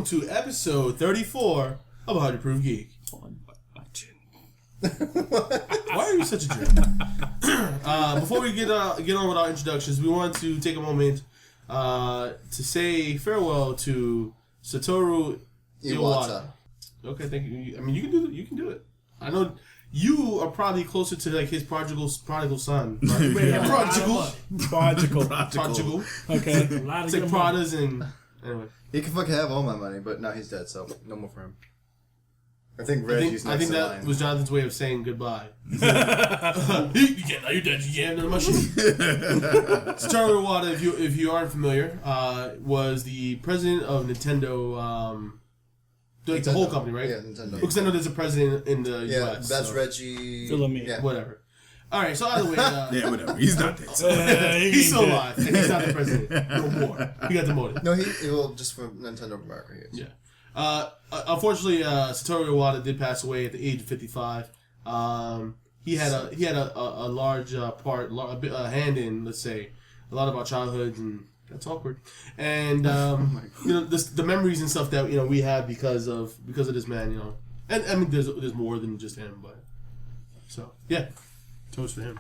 welcome to episode 34 of 100 Proof Geek. Why are you such a jerk? Before we get on with our introductions, we want to take a moment to say farewell to Satoru Iwata. Okay, thank you. I mean, you can do it. I know you are probably closer to like his prodigal son. Right? Prodigal. Okay. It's like Pradas and anyway. He can fucking have all my money, but now he's dead, so no more for him. I think Reggie's next in line. I think that was Jonathan's way of saying goodbye. You're dead. You can't have my shit. Satoru Iwata, if you aren't familiar, was the president of Nintendo. Like the whole company, right? Yeah, Nintendo. Because I know there's a president in the U.S. That's so. Reggie. Yeah. Whatever. All right, so either way... yeah, whatever. He's not dead. So. He's still alive, and he's not the president. No more. He got demoted. No, he will just for Nintendo of America, he is. Yeah. Unfortunately, Satoru Iwata did pass away at the age of 55. He had a large a hand in, let's say, a lot of our childhoods, and that's awkward. And the memories and stuff that we have because of this man, and I mean there's more than just him, but so yeah, toast for him.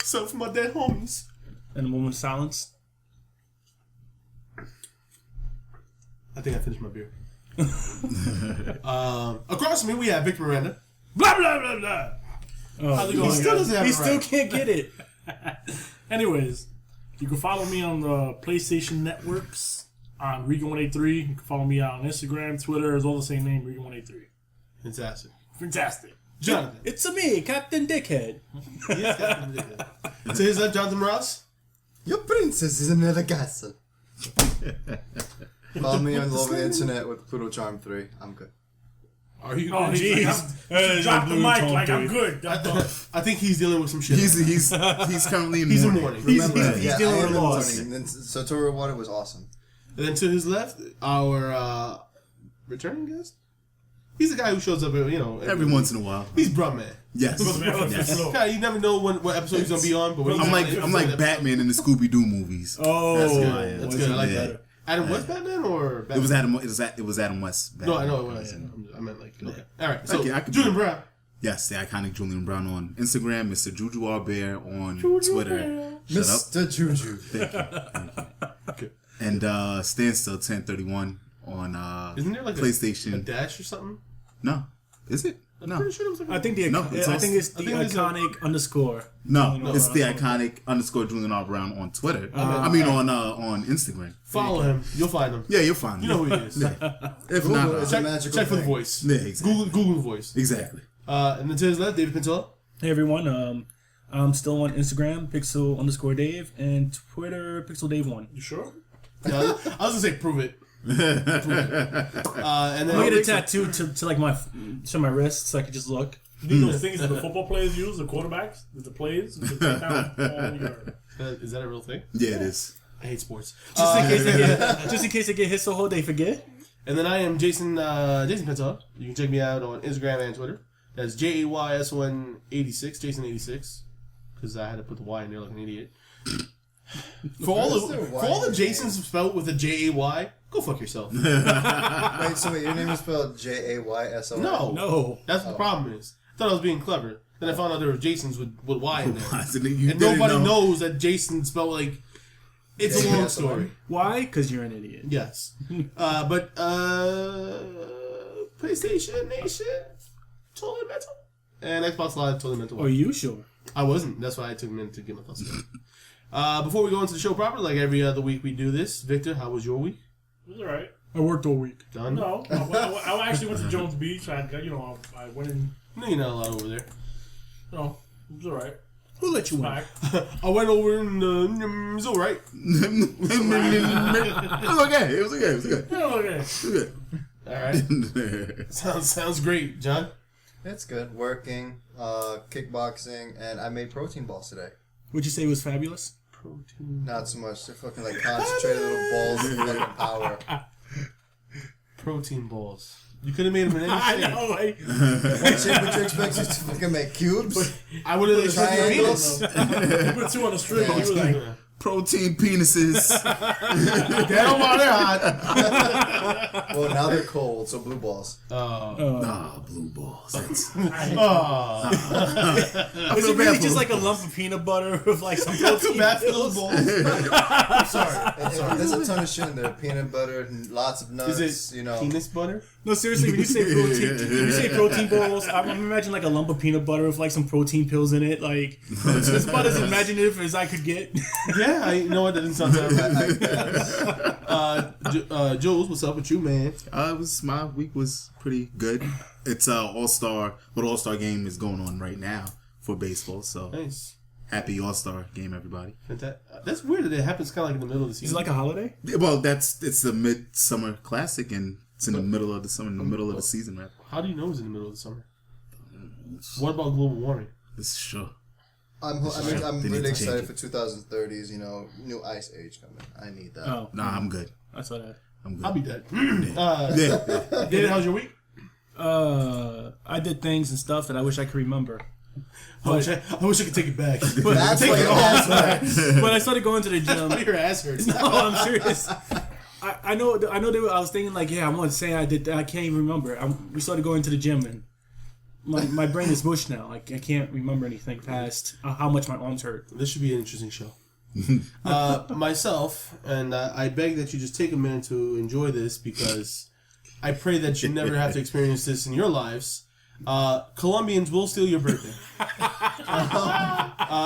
So for my dead homies. And a moment of silence. I think I finished my beer. Across from me, we have Victor Miranda. Blah, blah, blah, blah. Oh, how's it going, he still can't get it. Anyways, you can follow me on the PlayStation networks on Regan183. You can follow me on Instagram, Twitter. It's all the same name, Regan183. Fantastic. Jonathan. It's me, Captain Dickhead. Yes, Captain Dickhead. To his left, Jonathan Ross. Your princess is in the castle. Follow me on the internet with Pluto Charm 3. I'm good. Are you? Oh, jeez. Drop the mic like I'm good. I think he's dealing with some shit. He's currently in mourning. He's dealing with loss. And then Satoru Iwata was awesome. And then to his left, our returning guest. He's the guy who shows up, every once in a while. He's Brumman. Yes. God, you never know what episode he's gonna be on. But when I'm like Batman in the Scooby Doo movies. Oh, that's good. I like that. Adam West Batman or Batman? It was Adam West. Batman. No, I know it was. I meant like okay. All right. So Julian Brown. Yes, the iconic Julian Brown on Instagram, Mr. Juju R Bear on Twitter. Mr. Juju. Thank you. Okay. And Standstill 1031 on Isn't there like PlayStation. A dash or something? No, is it? No, pretty sure it was like I think it's the iconic underscore. No, it's the iconic _ Julian R. Brown on Twitter. On Instagram. Follow him. You'll find him. Yeah, you'll find him. You know who he is. Yeah. If not, check for the voice. Yeah, exactly. Google the voice. Exactly. And then to his left, David Pintola. Hey everyone, I'm still on Instagram, Pixel _Dave, and Twitter, PixelDave1. You sure? Yeah, I was gonna say prove it. And then I'm gonna get a tattoo to like my wrist so I can just look. These are those things that the football players use, the quarterbacks, the plays. Is that a real thing? Yeah, it is. I hate sports. Just in case they get hit so hard they forget. And then I am Jason Pintola. You can check me out on Instagram and Twitter. That's JAYS186, Jason86, because I had to put the Y in there like an idiot. For all the Jasons spelled with a JAY, go fuck yourself. Wait, your name is spelled JAYSON? No. That's what the problem is. I thought I was being clever. Then I found out there were Jasons with Y in there. And nobody knows that Jason spelled like... It's a long story. Why? Because you're an idiot. Yes. But PlayStation Nation, totally mental. And Xbox Live, totally mental. Are you sure? I wasn't. That's why I took a minute to get my thoughts together. Before we go into the show proper, like every other week we do this, Victor, how was your week? It was alright. I worked all week. Done? No, I actually went to Jones Beach. I went in. No, you're not allowed over there. No, it was alright. Who let you in? I went over and it was alright. It was okay. It was good. Yeah, okay. It was good. Alright. Sounds great, John. It's good. Working, kickboxing, and I made protein balls today. Would you say it was fabulous? Protein. Not so much. They're fucking like concentrated little balls of fucking power. Protein balls. You could have made them in any shape. I know, right? What shape would you expect to fucking make cubes? I would have expected triangles. You put two on the string. He was like, protein penises. Get them while they're hot. Well, now they're cold, so blue balls. Nah, blue balls. That's, Is it really just like a lump of peanut butter with like some protein pills? Sorry. There's a ton of shit in there. Peanut butter, and lots of nuts. Is it penis butter? No, seriously, when you say protein balls, I'm imagining like a lump of peanut butter with like some protein pills in it. Like, it's about as imaginative as I could get. Yeah, you know what? That doesn't sound terrible. Jules, what's up with you, man? my week was pretty good. It's All-Star game is going on right now for baseball. So Nice. happy All-Star game, everybody. That's weird that it happens kind of like in the middle of the Is season. it like a holiday? Well, it's the midsummer classic, and it's in the middle of the summer, in the middle of the season, right? How do you know it's in the middle of the summer? What about global warming? It's sure. I'm They need really to excited change for 2030s. New ice age coming. I need that. Oh, Nah, I'm good. I saw that. I'm good. I'll be dead. Yeah. David, how's your week? I did things and stuff that I wish I could remember. I wish I could take it back. That's what your ass hurts. But I started going to the gym. Your ass hurts. No, I'm serious. I know. I was thinking like, yeah, I want to say I did. I can't even remember. We started going to the gym, and my brain is mush now. Like I can't remember anything past how much my arms hurt. This should be an interesting show. Myself, and I beg that you just take a minute to enjoy this because I pray that you never have to experience this in your lives. Colombians will steal your birthday.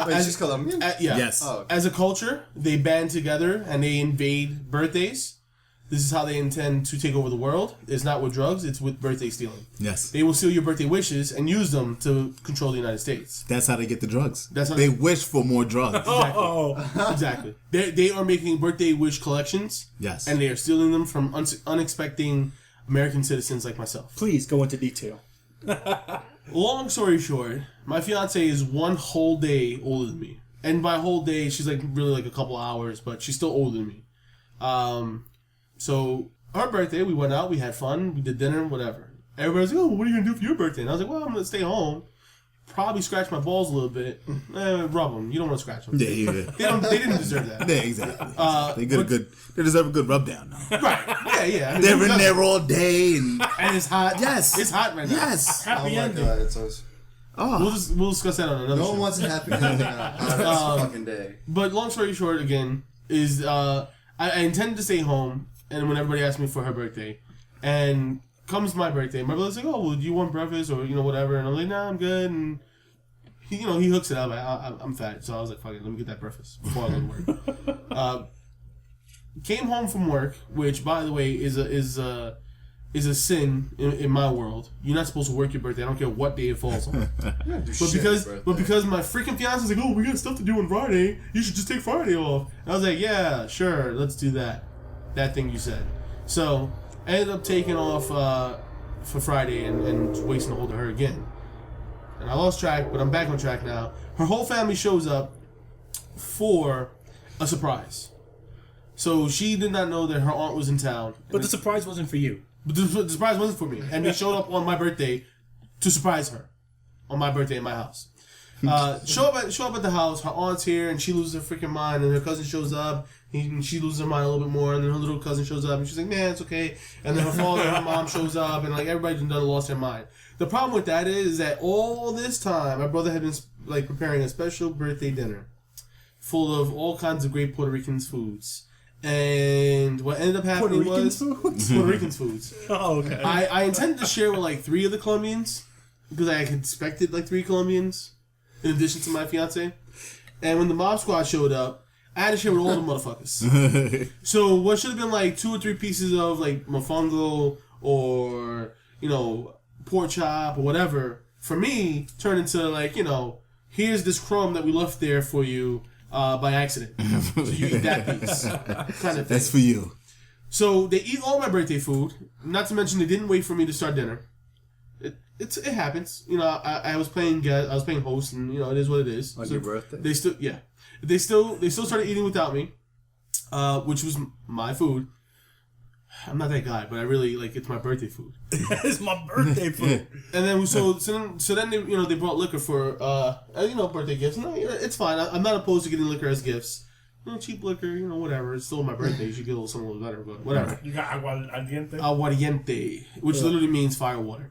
Wait, she's Colombian? Yeah. Yes. Oh, okay. As a culture, they band together and they invade birthdays. This is how they intend to take over the world. It's not with drugs, it's with birthday stealing. Yes. They will steal your birthday wishes and use them to control the United States. That's how they get the drugs. That's how they wish for more drugs. Exactly. They are making birthday wish collections. Yes. And they are stealing them from unexpecting American citizens like myself. Please go into detail. Long story short, my fiance is one whole day older than me. And by whole day, she's like really like a couple hours, but she's still older than me. So our birthday, we went out, we had fun, we did dinner, whatever. Everybody's like, oh, what are you going to do for your birthday? And I was like, well, I'm going to stay home, probably scratch my balls a little bit, rub them. You don't want to scratch them. Yeah. They didn't deserve that. Yeah, exactly. They deserve a good rub down now. Right. Yeah. I mean, They're in there all day and it's hot. Yes. It's hot right now. yes. Oh my ending. god, it's so... We'll discuss that on another No show. one wants a happy ending on a hot fucking day. But long story short, again, is I intended to stay home, and when everybody asked me for her birthday, and comes my birthday, my brother's like, oh, well, do you want breakfast or, whatever? And I'm like, nah, I'm good. And, he hooks it up. I'm fat. So I was like, fuck it, let me get that breakfast before I go to work. Came home from work, which, by the way, is a sin in my world. You're not supposed to work your birthday. I don't care what day it falls on. But because my freaking fiance's like, oh, we got stuff to do on Friday. You should just take Friday off. And I was like, yeah, sure, let's do that. That thing you said. So I ended up taking off for Friday and wasting a hold of her again. And I lost track, but I'm back on track now. Her whole family shows up for a surprise. So she did not know that her aunt was in town. But the surprise wasn't for you. But the surprise wasn't for me. And they showed up on my birthday to surprise her. On my birthday in my house. Show up at the house. Her aunt's here, and she loses her freaking mind. And her cousin shows up, and she loses her mind a little bit more. And then her little cousin shows up, and she's like, "Man, it's okay." And then her father and her mom shows up, and like everybody done lost their mind. The problem with that is that all this time, my brother had been like preparing a special birthday dinner, full of all kinds of great Puerto Rican foods. And what ended up happening was Puerto Rican foods. Oh, okay. I intended to share with like 3 of the Colombians because I expected like 3 Colombians in addition to my fiance. And when the mob squad showed up, I had to share with all the motherfuckers. So what should have been like 2 or 3 pieces of like mofongo or pork chop or whatever, for me turned into like here's this crumb that we left there for you by accident. So you eat that piece, kind of thing. That's for you. So they eat all my birthday food. Not to mention they didn't wait for me to start dinner. It happens. I was playing host, and it is what it is. On your birthday? They still started eating without me, which was my food. I'm not that guy, but I really it's my birthday food. It's my birthday food. And then so then they brought liquor for birthday gifts. No, it's fine. I'm not opposed to getting liquor as gifts. cheap liquor, whatever. It's still my birthday. You should get a little something a little better, but whatever. You got aguardiente? Aguardiente, which literally means fire water.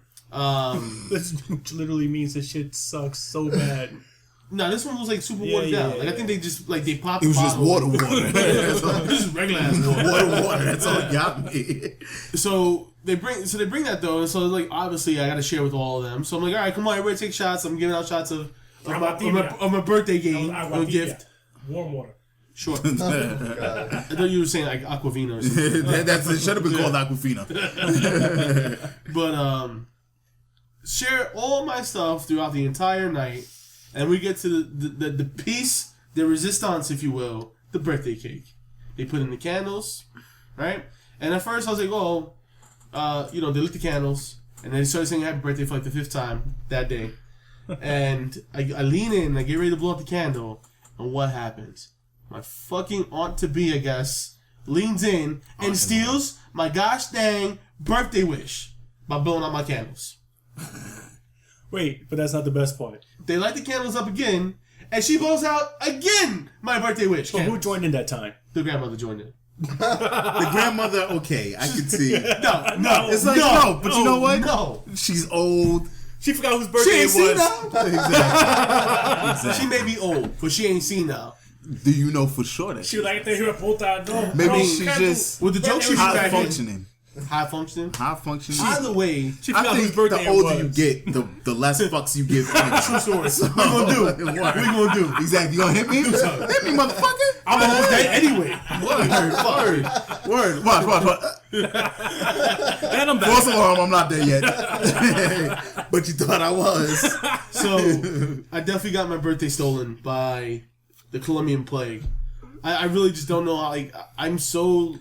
Which literally means this shit sucks so bad. No, this one was like super watered down. Like I think they just they popped. It was just water. This is regular ass water. Water. That's all it got me. So they bring that though, and so like obviously I got to share with all of them. So I'm like, all right, come on, everybody take shots. I'm giving out shots of my birthday game gift. Warm water. Sure. God. I thought you were saying like Aquafina or something. It should have been called Aquafina. But share all my stuff throughout the entire night, and we get to the piece de resistance, if you will, the birthday cake. They put in the candles, right? And at first I was like, oh, they lit the candles, and then they started saying happy birthday for like the 5th time that day. And I lean in, I get ready to blow out the candle, and what happens? My fucking aunt-to-be, I guess, leans in and steals my gosh dang birthday wish by blowing out my candles. Wait, but that's not the best part. They light the candles up again, and she blows out again my birthday wish. But who joined in that time? The grandmother joined in. The grandmother, okay, I can see. No. It's like, no, but you know what? No. She's old. She forgot whose birthday She ain't it was. seen now. Exactly. She may be old, but she ain't seen now. Do you know for sure that She was like, "Te puta, no." maybe she's just With the joke she was high back in. functioning? High functioning. High functioning. Either way, She I forgot whose think birthday the older it you was. get, the less fucks you give. true story. What we gonna do? What we gonna do? Exactly. You gonna hit me? Hit me, motherfucker. I'm almost dead anyway. Word. Watch. And I'm back. False alarm, I'm not there yet. But you thought I was. So I definitely got my birthday stolen by the Colombian plague. I really just don't know how. Like I'm so.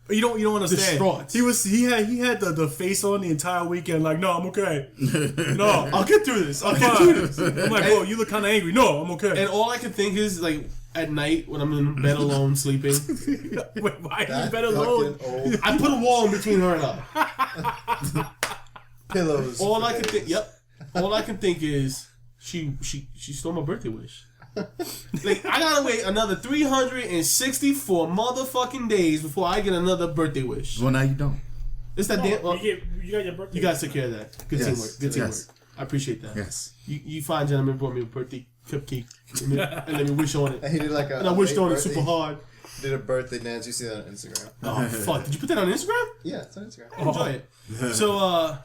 You don't understand. Distraught. He had the face on the entire weekend. Like, no, I'm okay. No, I'll get through this. I'll get through this. I'm like, bro, you look kind of angry. No, I'm okay. And all I can think is like at night when I'm in bed alone sleeping, Wait, why are you That better alone? fucking old I put a wall in between her and I. pillows. All I can think. Yep. All I can think is she stole my birthday wish. Like I gotta wait another 364 motherfucking days before I get another birthday wish. Well, now you don't. It's that damn. Well, You got your birthday. you guys took care of that. Good Yes. teamwork. Good teamwork. Yes. I appreciate that. Yes. You fine gentlemen brought me a birthday cupcake and let me wish on it. And he did like a. And I wished on it birthday- super hard. Did a birthday dance. You see that on Instagram? Oh fuck! Did you put that on Instagram? Yeah, it's on Instagram. Enjoy it. So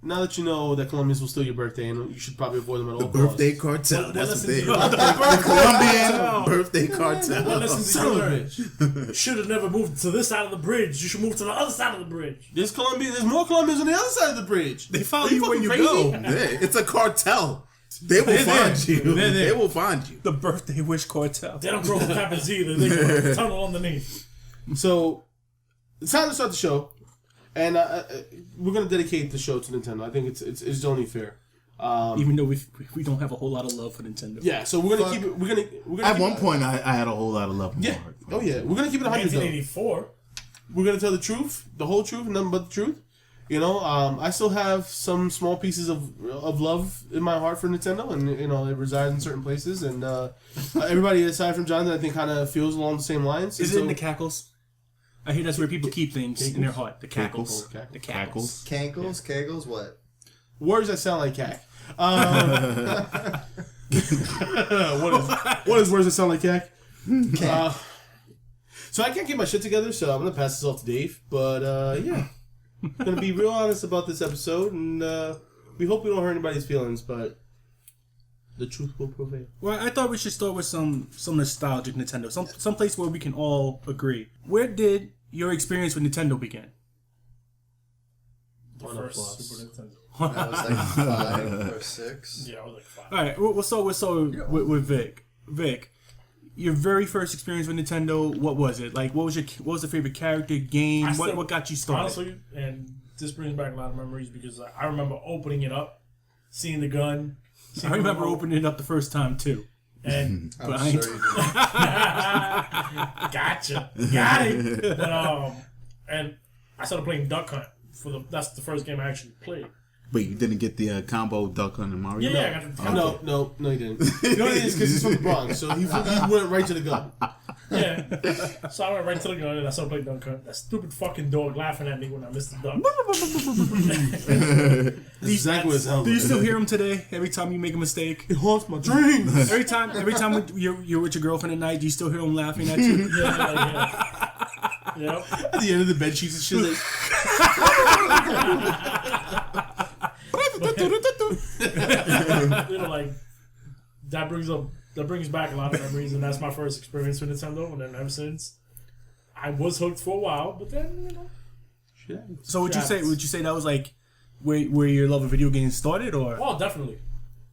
now that you know that Colombians will steal your birthday, and you should probably avoid them at all costs. Birthday cartel. That's what they are. The Colombian birthday What cartel. lessons did Son you of a learn? bitch. Should have never moved to this side of the bridge. You should move to the other side of the bridge. There's more Colombians on the other side of the bridge. They follow Are you when fucking you crazy? go. Yeah, it's a cartel. They will They're find there. you. They're there. They will find you. The birthday wish cartel. They don't grow the peppers either. They grow the tunnel underneath. So it's time to start the show, and we're gonna dedicate the show to Nintendo. I think it's only fair. Even though we don't have a whole lot of love for Nintendo. Yeah, so we're gonna keep it. We're gonna At keep one it, point, I had a whole lot of love in my Yeah. heart. Oh yeah. We're gonna keep it 100 though. 1984. We're gonna tell the truth, the whole truth, nothing but the truth. I still have some small pieces of love in my heart for Nintendo, and it resides in certain places. And everybody aside from Jonathan, I think, kind of feels along the same lines. Is And it in the cackles? I hear that's where people keep things in their heart. The cackles. Cackles. The cackles. Cankles, kegels, what? Words that sound like cack. What is words that sound like cack? So I can't get my shit together, so I'm gonna pass this off to Dave. But yeah, I'm gonna be real honest about this episode, and we hope we don't hurt anybody's feelings, but the truth will prevail. Well, I thought we should start with some nostalgic Nintendo. Some place where we can all agree. Where did your experience with Nintendo begin? The first Super Nintendo. I was like 5 or 6. Yeah, I was like 5. All right, we'll start with Vic. Vic, your very first experience with Nintendo, what was it? Like, what was the favorite character, game? What got you started? Honestly, and this brings back a lot of memories because I remember opening it up, seeing the gun. I remember opening it up the first time too. And I'm But I ain't- sure you did. gotcha, got it. But and I started playing Duck Hunt that's the first game I actually played Wait, you didn't get the combo Duck Hunt and Mario? Yeah, I got the combo. No, he didn't. You know what it is? Because he's from the Bronx, so he went right to the gun. Yeah. So I went right to the gun and I started playing Dunk Hunt. That stupid fucking dog laughing at me when I missed the dunk. That's exactly what it sounds Do you like. still hear him today? Every time you make a mistake? It haunts my dreams. Every time you're with your girlfriend at night, do you still hear him laughing at you? Yeah. Yep. At the end of the bed sheets and shit like... You know, like that brings back a lot of memories, and that's my first experience with Nintendo. And then ever since, I was hooked for a while, but then So would you say that was like where your love of video games started, or? Oh, definitely.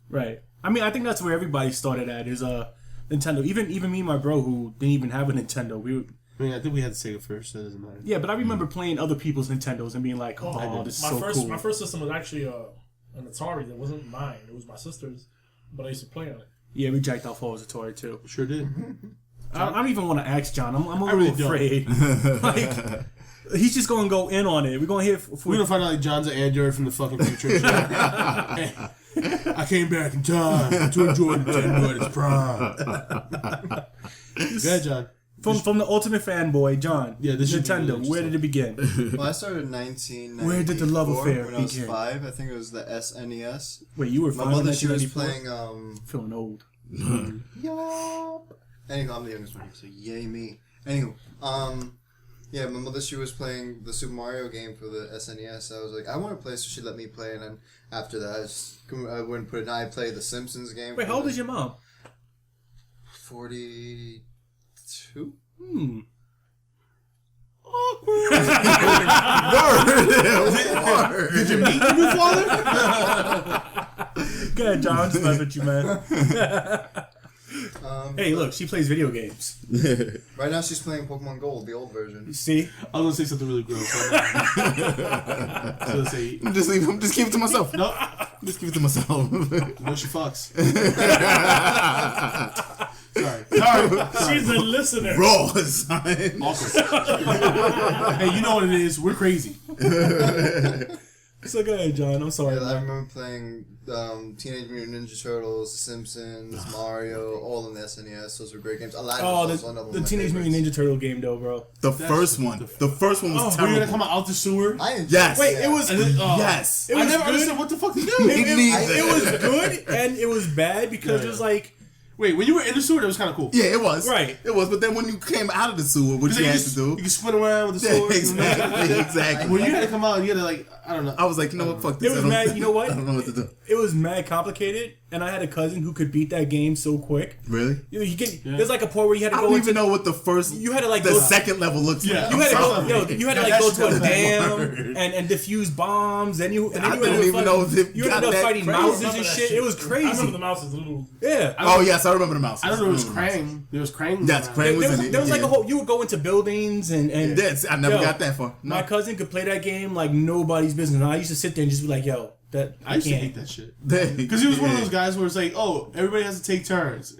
Right. I mean, I think that's where everybody started at is Nintendo. Even me and my bro who didn't even have a Nintendo, I think we had Sega first, so it doesn't matter. Yeah, but I remember playing other people's Nintendos and being like, "Oh, this is so cool." My first system was actually an Atari. That wasn't mine. It was my sister's, but I used to play on it. Yeah, we jacked off all his Atari too. Sure did. I don't even want to ask John. I'm a really little afraid. Like, he's just going to go in on it. We're going to hear. We're gonna find out like John's an android from the fucking future. I came back in time to enjoy Nintendo at its prime. Go ahead, John. From the ultimate fanboy, John. Yeah, this should be Nintendo. really Where did it begin? Well, I started in 1994. Where did the love affair when I was begin? 5. I think it was the SNES. Wait, you were My 5 in mother, she was 1994? playing. Feeling old. Yup. Anyway, I'm the youngest one, so yay me. Anywho, yeah, my mother, she was playing the Super Mario game for the SNES. I was like, I want to play, so she let me play, and then after that, I wouldn't put it down. I played the Simpsons game. Wait, how old is your mom? 42? Awkward. Did you meet your new father? Go ahead, John. I'm just messing with you, man. Hey, look, she plays video games. Right now, she's playing Pokemon Gold, the old version. See? I was gonna say something really gross. So let's say, I'm just keep it to myself. no, Just keep it to myself. no, she fucks. Sorry. She's a listener. Raw, son. Awkward. Hey, you know what it is? We're crazy. So go ahead, John. I'm sorry. Yeah, I man. remember playing Teenage Mutant Ninja Turtles, The Simpsons, Mario, all in the SNES. Those were great games. Aladdin was one of them. the my Teenage favorites. Mutant Ninja Turtle game, though, bro. The first one was We're terrible. gonna come out the sewer. I enjoyed Yes. Wait, yeah. it was. And then, Yes. It I was never good. understood what the fuck to do. It was good and it was bad because it was like. Wait, when you were in the sewer, that was kind of cool. Yeah, it was. Right. It was. But then when you came out of the sewer, what you had to do? You can spin around with the Yeah, sword. exactly. When you had to come out, you had to like, I don't know. I was like, you know what? Fuck this. It was I don't- mad. You know what? I don't know what to do. It was mad complicated, and I had a cousin who could beat that game so quick. Really? You know, there's like a point where you had to I go don't into. even know what the first. You had to, like, the go- second level looks Yeah. like. You had to I'm go. sorry. You had to like That go shit to a was dam hard. and defuse bombs, and you I ended don't up even know if fighting. it You got ended up that fighting crazy. mouses Remember and that shit. It was I remember crazy. the mouse is little. Yeah. Oh yes, I remember the mouse. I don't know. It was Krang. There was Krang. Yes, around. Krang was in it. There was like yeah. a whole. You would go into buildings and. Yes, I never Yo, got that far. No. My cousin could play that game like nobody's business. And I used to sit there and just be like, "Yo, that I used to can't." hate that shit. Because Because he was one of those guys where it's like, oh, everybody has to take turns.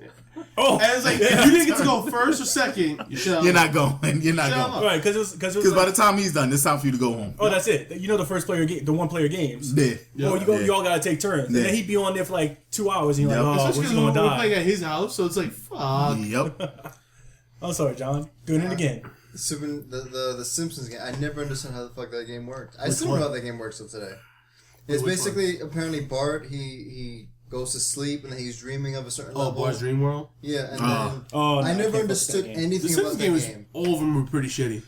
Oh, And it's like, if you didn't get to go first or second, you should. You're not going. You're not Shut going. up. right, because it was Because by like, the time he's done, it's time for you to go home. oh, that's it. You know the first player game, the one player games. Yeah. Oh, you all gotta take turns, and Yeah. then he'd be on there for like 2 hours, and you're Yep. like, oh, Especially when's because he we're gonna playing die? at his house, so it's like, fuck. Yep. I'm sorry, John. Doing it again. The Simpsons game. I never understood how the fuck that game worked. I Which still don't know one? how that game works till today. It's Which basically apparently Bart. He goes to sleep and then he's dreaming of a certain Oh, level. Bars Dream World? Yeah, and Ah. then Oh, no, I I never can't understood fuck with that game. The anything about Simpsons that game was, game. all of them were pretty shitty.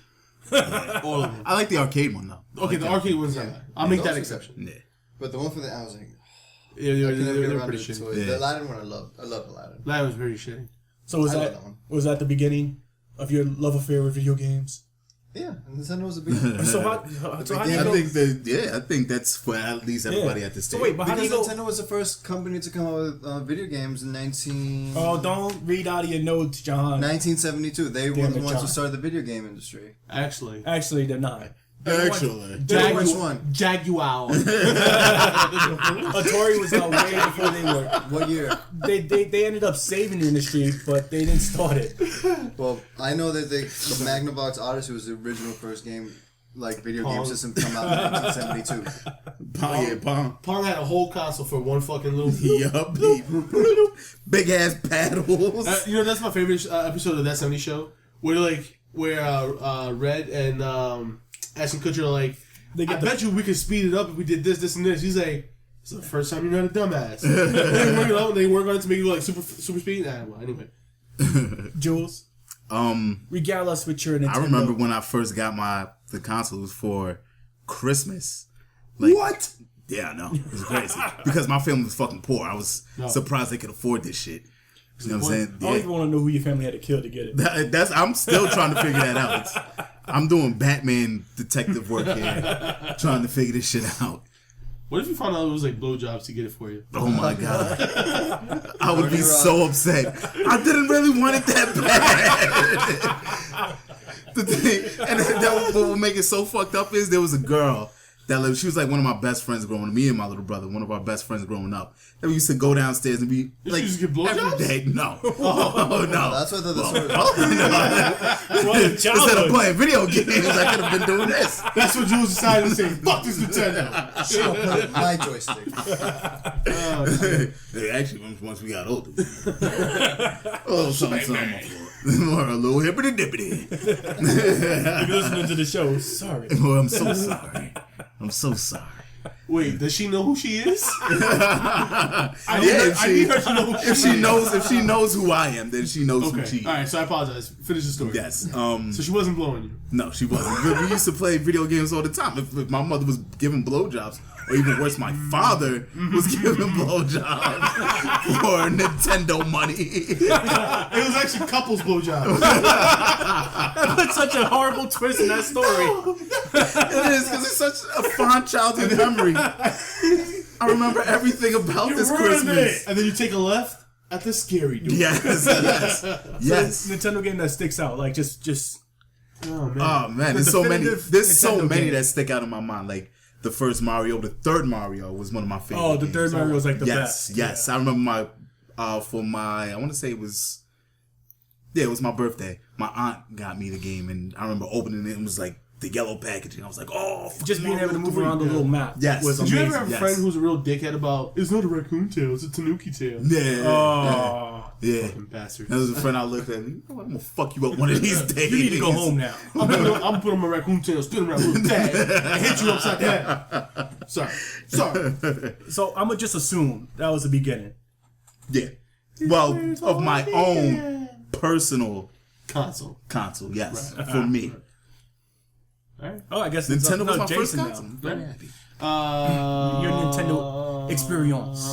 All of them. I like the arcade one though. Okay, the arcade one's not bad. I'll make that Those are exception. Yeah. But the one for the I was like, Yeah, I they could never get were around pretty to the shitty. toys. Yeah. The Aladdin one I loved. I loved Aladdin. That was very shitty. So was I love that that one. was that the beginning of your love affair with video games? Yeah, and Nintendo was a big. So how do you I go? think that's for at least everybody at this So stage. wait, but how do you Because go? Nintendo was the first company to come out with video games in 19... Oh, don't read out of your notes, John. 1972. They were Damn the it, ones John. who started the video game industry. Actually. Actually, they're not. Actually. Which one? Jaguar. Atari was out way before they were. What year? They ended up saving the industry, but they didn't start it. Well, I know that the Magnavox Odyssey was the original first game like video Pong. game system come out in 1972. Pong. Pong had a whole console for one fucking little. Yup. Big ass paddles. That's my favorite episode of That 70 Show, where Red and Ashton Kutcher are like, I bet you we could speed it up if we did this, this, and this. He's like, it's the first time you're not a dumbass. They work on it to make you like super speed. Well, anyway. Jules, regale us with your Nintendo. I remember when I first got the console, it was for Christmas. Like, What? Yeah, I know. It was crazy. Because my family was fucking poor. I was surprised they could afford this shit. You know what I'm saying? I don't even want to know who your family had to kill to get it. I'm still trying to figure that out. I'm doing Batman detective work here, trying to figure this shit out. What if you found out it was like blowjobs to get it for you? Oh my god, I would be so upset. I didn't really want it that bad. The thing, and what would make it so fucked up is there was a girl that lived. She was like one of my best friends growing up. Me and my little brother, one of our best friends growing up. And we used to go downstairs and be like, you used to get blowjobs? every day. No, oh no. That's what the story. Instead of playing video games, I could have been doing this. That's what Jules decided to say. Fuck this Nintendo. Sure, play my joystick. Actually, once we got older, oh, something more a little hippity dippity. If you're listening to the show, sorry. Oh, I'm so sorry. I'm so sorry. Wait, does she know who she is? I need her to know who if she knows who I am, then she knows who she is. All right, so I apologize. Finish the story. Yes. So she wasn't blowing you. No, she wasn't. But we used to play video games all the time. If my mother was giving blowjobs, or even worse, my father was giving blowjobs for Nintendo money. It was actually couples blowjobs. That put such a horrible twist in that story. It is, because it's such a fond childhood memory. I remember everying about this Christmas. And then you take a left at the scary door. Yes. Yes. Nintendo game that sticks out, like just. Oh man. Oh man, there's so many that stick out in my mind. Like the first Mario, the third Mario was one of my favorite. Oh, the third Mario was like the best. Yes. I remember I want to say it was my birthday. My aunt got me the game, and I remember opening it and it was like the yellow packaging. I was like, oh, just being able to move around the little map. Yes. Was Did amazing. you ever have a friend who's a real dickhead about, it's not a raccoon tail, it's a tanuki tail? Yeah. Oh. Yeah. Fucking bastards. That was a friend I looked at. I'm gonna fuck you up one of these days. You need to go home now. I'm gonna put on my raccoon tail, spin around with a tag, and hit you upside the head. Sorry. So I'm gonna just assume that was the beginning. Yeah. Well, of my own personal console, yes, for me. Alright. Oh, I guess Nintendo was my Jason first console. now. I'm very happy. Your Nintendo experience.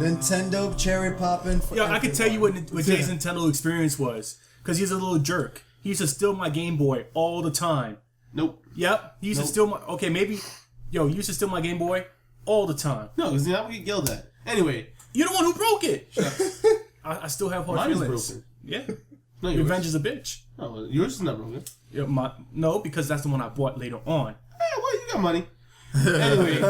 Nintendo cherry popping. Yo, I can tell you what Jay's Nintendo experience was, because he's a little jerk. He used to steal my Game Boy all the time. Nope. Yep. He used to steal my. Okay, maybe. Yo, you used to steal my Game Boy all the time. No, because now we get yelled at. Anyway, you're the one who broke it. I still have hard mine feelings. is broken. Yeah. No, Revenge is a bitch. No, yours is not broken. Yeah, no, because that's the one I bought later on. Well, you got money. Anyway,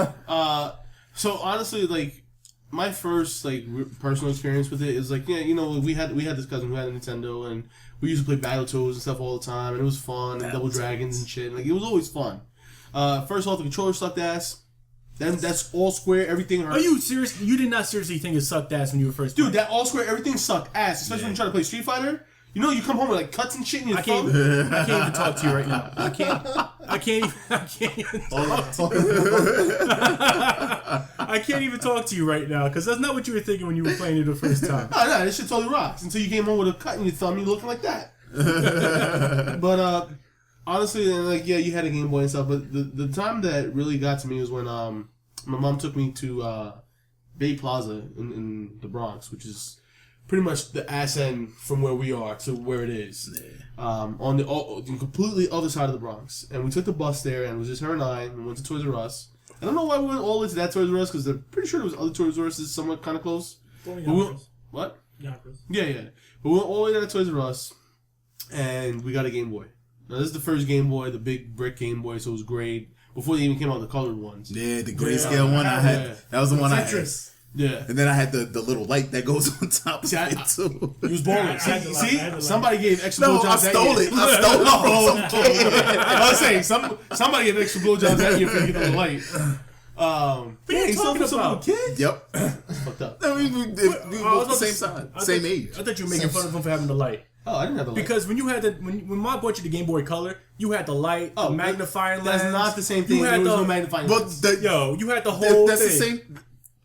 so honestly, like my first like personal experience with it is like, yeah, you know, we had this cousin who had a Nintendo, and we used to play Battletoads and stuff all the time, and it was fun, and Double Dragons and shit. Like it was always fun. First off, the controller sucked ass. Then that's all square, everything hurt. Are you serious? You did not seriously think it sucked ass when you were first Dude, that all square, everything sucked ass, especially when you try to play Street Fighter. You know, you come home with like cuts and shit in your thumb. I can't even talk to you right now. I can't even talk to you right now, because that's not what you were thinking when you were playing it the first time. No, this shit totally rocks. Until you came home with a cut in your thumb, you looking like that. But honestly, like, yeah, you had a Game Boy and stuff. But the time that really got to me was when my mom took me to Bay Plaza in the Bronx, which is pretty much the ass end from where we are to where it is. On the completely other side of the Bronx. And we took the bus there, and it was just her and I, and we went to Toys R Us. I don't know why we went all the way to that Toys R Us, because I'm pretty sure there was other Toys R Us somewhat kind of close. What? Yonkers. Yeah. But we went all the way to that Toys R Us, and we got a Game Boy. Now, this is the first Game Boy, the big brick Game Boy, so it was great. Before they even came out, the colored ones. Yeah, the grayscale one I had. Yeah. That was the one I had. Yeah. And then I had the little light that goes on top of See, it too. You was balling. I had the light, I had the light. Somebody gave extra No, I blowjobs that stole year. it. I stole it from some kid. I was saying somebody gave extra blowjobs that year for you to get the light. What are you talking about? Kid? Yep. Fucked up. I mean, we I was both the about same to- time, I same thought- age. I thought you were making fun of him for having the light. Oh, I didn't have the light. Because when you had when Mom bought you the Game Boy Color, you had the light, the magnifying lens. That's not the same thing. You There had was the no magnifying But lens. you had the whole that's thing. the same.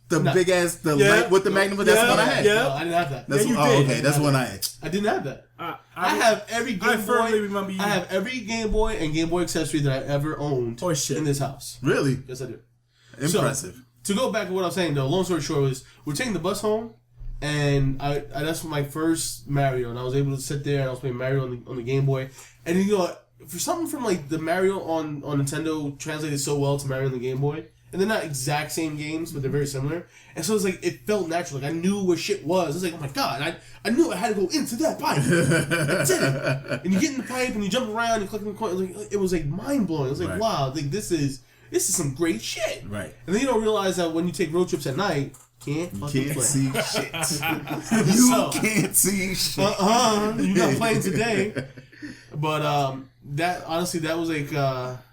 The No. big ass, the Yeah. light with the magnum. That's the one I had. Yeah. No, I didn't have that. That's Yeah, you oh, did. okay. That's the one I had. I didn't have that. I I have every Game I Boy. firmly remember you. I have every Game Boy and Game Boy accessory that I ever owned Oh, shit. in this house. Really Yes, I do. impressive. To go back to what I was saying, though, long story short was we're taking the bus home, and I that's my first Mario, and I was able to sit there and I was playing Mario on the Game Boy, and you know, for something from like the Mario on Nintendo translated so well to Mario on the Game Boy, and they're not exact same games, but they're very similar, and so it's like it felt natural, like I knew where shit was. I was like, oh my god, I knew I had to go into that pipe. I did it, and you get in the pipe and you jump around and click on the coin. Like, it was like mind blowing. It was like Right. wow, like this is some great shit. Right. And then you don't realize that when you take road trips at night, can't fucking Can't play. see shit. You So- can't see shit. You're not playing today. But that honestly, that was like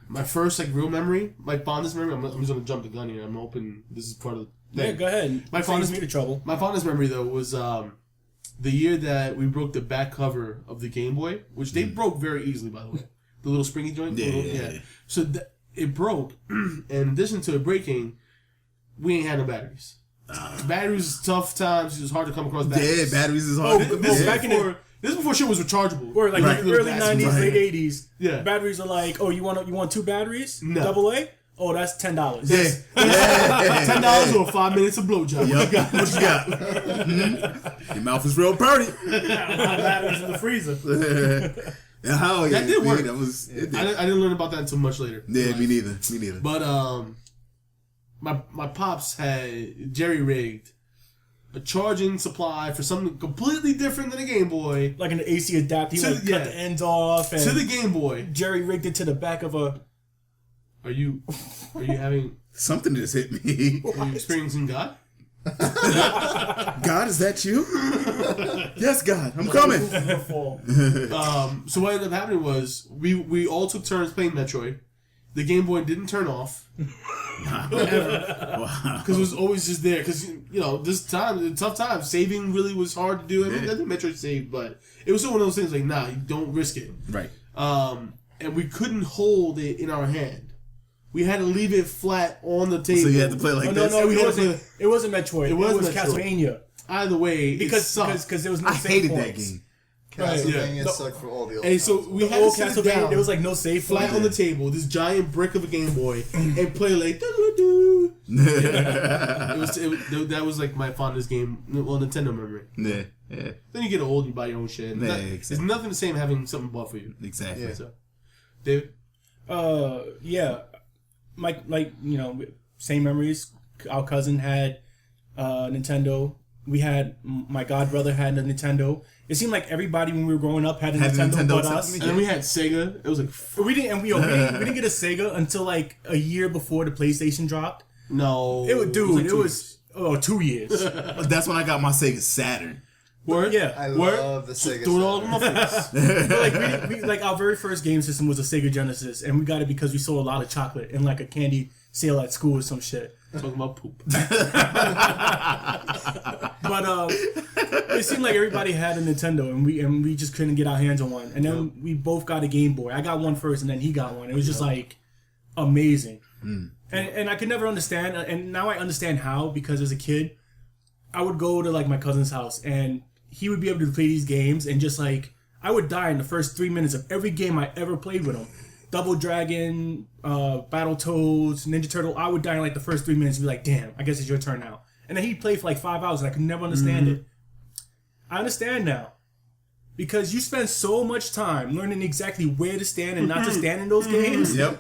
my first like real memory, my fondest memory. I'm just gonna jump the gun here. I'm hoping this is part of the Yeah, thing. go ahead. My Saves fondest me the trouble. My fondest memory though was the year that we broke the back cover of the Game Boy, which they broke very easily, by the way. The little springy joint. Yeah, the little- yeah, yeah. So it broke. And in addition to it breaking, we ain't had no batteries. Batteries, tough times. It was hard to come across Yeah, batteries. batteries is hard. Oh, This, back back in before, this is before shit was rechargeable. Or like Right. the early '90s, Right. late '80s. Yeah. Batteries are like, oh, you want 2 batteries? No. AA? Oh, that's $10. Yeah. Yeah. $10 or 5 minutes of blowjob. Yup. What you got? Mhm. Your mouth is real pretty. Batteries in the freezer. Yeah, how That did work. That was. It did. I didn't learn about that until much later. Yeah, me neither. Me neither. But my pops had jerry rigged a charging supply for something completely different than a Game Boy Like an AC adapter, he To- like yeah. cut the ends off and to the Game Boy. Jerry rigged it to the back of a. Are you having? Something just hit me. Are you experiencing God? God, is that you? Yes, God, I'm coming. Before. So what ended up happening was we all took turns playing Metroid. The Game Boy didn't turn off Wow. because it was always just there. Because tough times, saving really was hard to do. I mean, Yeah. I think Metroid saved, but it was still one of those things like, nah, you don't risk it. Right. And we couldn't hold it in our hand. We had to leave it flat on the table. So you had to play like Oh, no, this. no, we it had wasn't. to- It wasn't Metroid. It was was Metroid. Castlevania. Either way, Because there was no I save hated points. that game. Castlevania Yeah. sucked for all the old And so consoles. we The had to old sit it Castlevania, down there was like no save flat point. on the table, this giant brick of a Game Boy, and play like doo-doo-doo. That was like my fondest game, well, Nintendo memory. Yeah, yeah, Then you get old, you buy your own shit. Yeah, It's exactly. nothing the same having something bought for you. exactly. Yeah. So, David, Yeah, same memories. Our cousin had Nintendo. We had my godbrother had a Nintendo. It seemed like everybody when we were growing up had a Had a Nintendo, Nintendo but except us. me. and then we had Sega. It was like We didn't get a Sega until like a year before the PlayStation dropped. no, It was, dude. like It 2 was 2 years. That's when I got my Sega Saturn. Word? Yeah. I Word? love the Sega. Threw it all in my face. But like we like our very first game system was a Sega Genesis, and we got it because we sold a lot of chocolate in like a candy sale at school or some shit. Talking about poop. But it seemed like everybody had a Nintendo, and we just couldn't get our hands on one. And then we both got a Game Boy. I got one first, and then he got one. It was just like amazing. And I could never understand, and now I understand how, because as a kid, I would go to like my cousin's house, and he would be able to play these games, and just like I would die in the first 3 minutes of every game I ever played with him. Double Dragon, Battletoads, Ninja Turtle. I would die in like the first 3 minutes and be like, damn, I guess it's your turn now. And then he'd play for like 5 hours and I could never understand it. I understand now. Because you spend so much time learning exactly where to stand and not to stand in those games. Yep.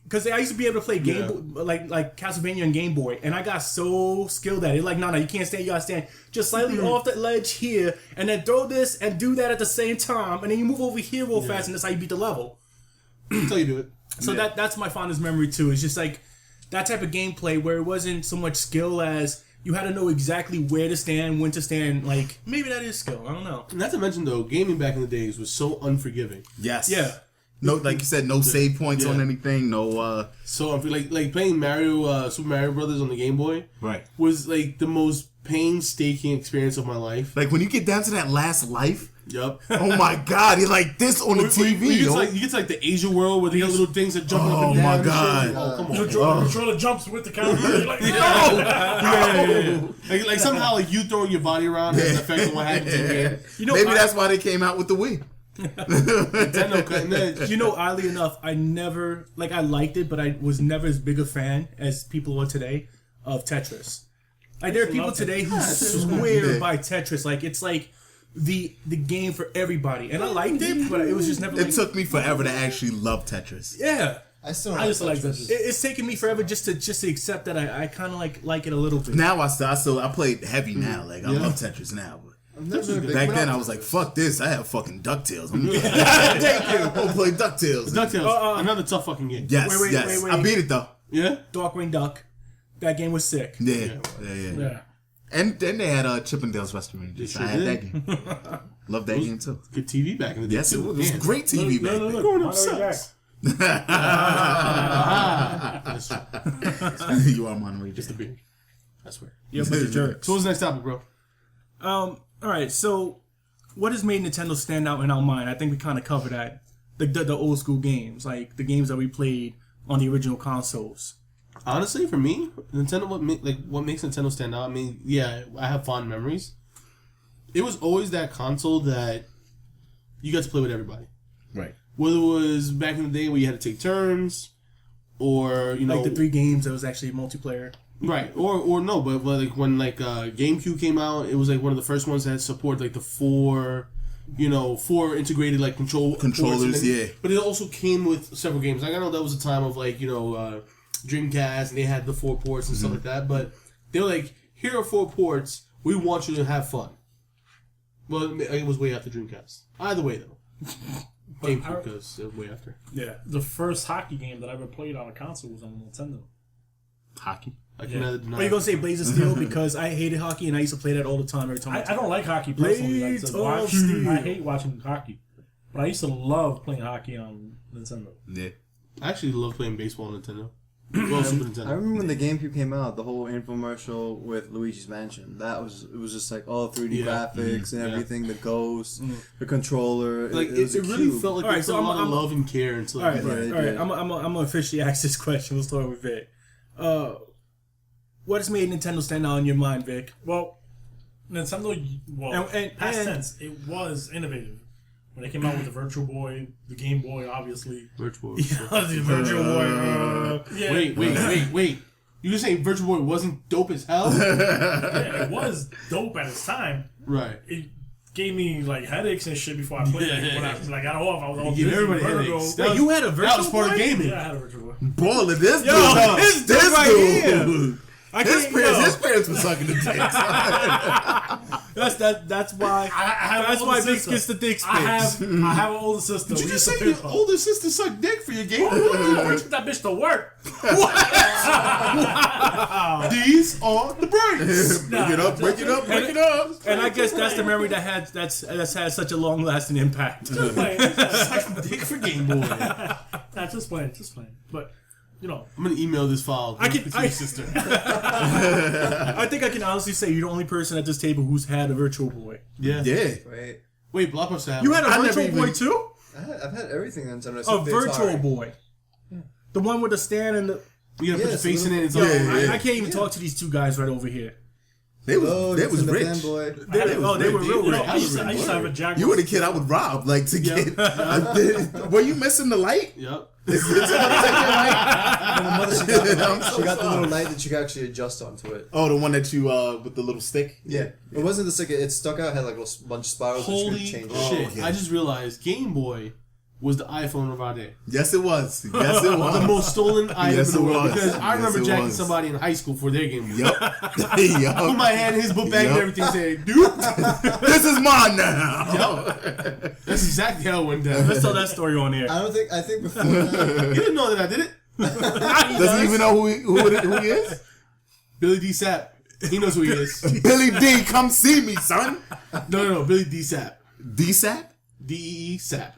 Because I used to be able to play like Castlevania and Game Boy, and I got so skilled at it. Like, no, you can't stand. You gotta stand just slightly off the ledge here, and then throw this and do that at the same time, and then you move over here real fast, and that's how you beat the level. That's how you do it. So that's my fondest memory too. It's just like that type of gameplay where it wasn't so much skill as you had to know exactly where to stand, when to stand. Like maybe that is skill. I don't know. Not to mention though, gaming back in the days was so unforgiving. Yes. Yeah. No, like you said, no save points on anything. No. So like playing Super Mario Brothers on the Game Boy. Right. Was like the most painstaking experience of my life. Like when you get down to that last life. Yup. Oh my God! You're like this on the TV. You get to like the Asia world where they got little things that jump up and down. Oh my God! Oh come on. The controller jumps with the camera. You're like, no. Like somehow like you throwing your body around has an effect on what happens in the game. You know, maybe that's why they came out with the Wii. Nintendo cutting edge. You know, oddly enough, I never I liked it, but I was never as big a fan as people are today of Tetris. Like there are people today who swear by Tetris. Like it's like the game for everybody, and I liked it, but it was just never. It took me forever to actually love Tetris. Yeah. I just like this. It's taken me forever just to accept that I kind of like it a little bit. Now I played heavy now. Like I love Tetris now. But back then I was like, fuck this. I have fucking DuckTales. I'm gonna play DuckTales. DuckTales, another tough fucking game. Yes, Wait. I beat it though. Yeah. Darkwing Duck. That game was sick. Yeah. And then they had Chippendales Rescue Rangers. I had that game. Love that game too. Good TV back in the day. Yes, it was great TV back then. Growing up sucks. You are Monterey. Just a beer. I swear. Yeah, bunch of jerks. So what's the next topic, bro? All right. So, what has made Nintendo stand out in our mind? I think we kind of covered that. The old school games, like the games that we played on the original consoles. Honestly, for me, Nintendo, what makes Nintendo stand out? I mean, yeah, I have fond memories. It was always that console that you got to play with everybody. Right. Whether it was back in the day where you had to take turns, or like the 3 games that was actually multiplayer. Right, or no, but like when GameCube came out, it was like one of the first ones that had support like the 4 integrated like controllers. Yeah. But it also came with several games. Like I know that was a time of like Dreamcast, and they had the 4 ports and stuff like that. But they were like, here are 4 ports. We want you to have fun. Well, it was way after Dreamcast. Either way, though. GameCube, because it was way after. Yeah. The first hockey game that I ever played on a console was on Nintendo. Hockey? I can neither deny. Are you gonna say Blaze of Steel because I hated hockey and I used to play that all the time every time. I don't like hockey personally. Like, Blades to watch, of Steel. I hate watching hockey, but I used to love playing hockey on Nintendo. Yeah. I actually love playing baseball on Nintendo. Well, Super I Nintendo. remember when the GameCube came out, the whole infomercial with Luigi's Mansion. It was just like all 3D graphics and everything, the ghost, the controller. Like it was it really cube. felt like All right, there was so a lot of I'm- love and care until All right, Yeah, all right. yeah. I'm gonna officially ask this question. We'll start with Vic. What has made Nintendo stand out in your mind, Vic? Well, Nintendo, And- past and- tense, it was innovative. When they came out with the Virtual Boy, the Game Boy, obviously. Virtual. the Virtual Boy. Yeah, Wait. You just saying Virtual Boy wasn't dope as hell? yeah, it was dope at its time. Right. It gave me like headaches and shit before I played it. When I got off, I was all You give dizzy, everybody vertigo. headaches. Wait, you had a That Virtual was part of Boy? gaming. Yeah, I had a Virtual Boy. Baller, this Yo, dude. this dude right here. His parents were sucking the dicks. That's why. That's why Vic gets the dick I pics. have an older sister. Did We you just used to say your ping pong. older sister sucked dick for your game? Put that bitch to work. These are the breaks. Break it up. And I guess that's the memory that's had such a long lasting impact. Just playing. Dick for Game Boy. Nah, just playing. But, you know. I'm gonna email this file to your sister. I think I can honestly say you're the only person at this table who's had a Virtual Boy. Yeah. Yeah. Wait, Blockbuster had You one. had a I Virtual never Boy even- too? I've had everything on Nintendo. A Virtual Boy. The one with the stand and the. You gotta put your Yes, face in it. It's Yo, all I can't even talk to these 2 guys right over here. They was rich. Fanboy. They were real You know, rich. I used to have a Jaguar. You were the kid I would rob, like to get. Were you missing the light? Yep. And my mother, she got the little light that you could actually adjust onto it. Oh, the one that you with the little stick. Yeah, it wasn't the stick. It stuck out. Had like a bunch of spirals. that you Holy could change. shit. yeah. I just realized Game Boy was the iPhone of our day. Yes, it was. Yes, it The was. most stolen item Yes, in the it world. was. Because I Yes, remember it jacking was. somebody in high school for their Game Boy. Yup. Put my hand in his book bag and Yup. everything, saying, "Dude, This is mine now. that's exactly how it went down." Let's tell that story on here. I think before that, You didn't know that I did it. Does he even know who he is? Billy D. Sapp. He knows who he is. Billy D, come see me, son. No. Billy D. Sap. D-Sap? D. Sap.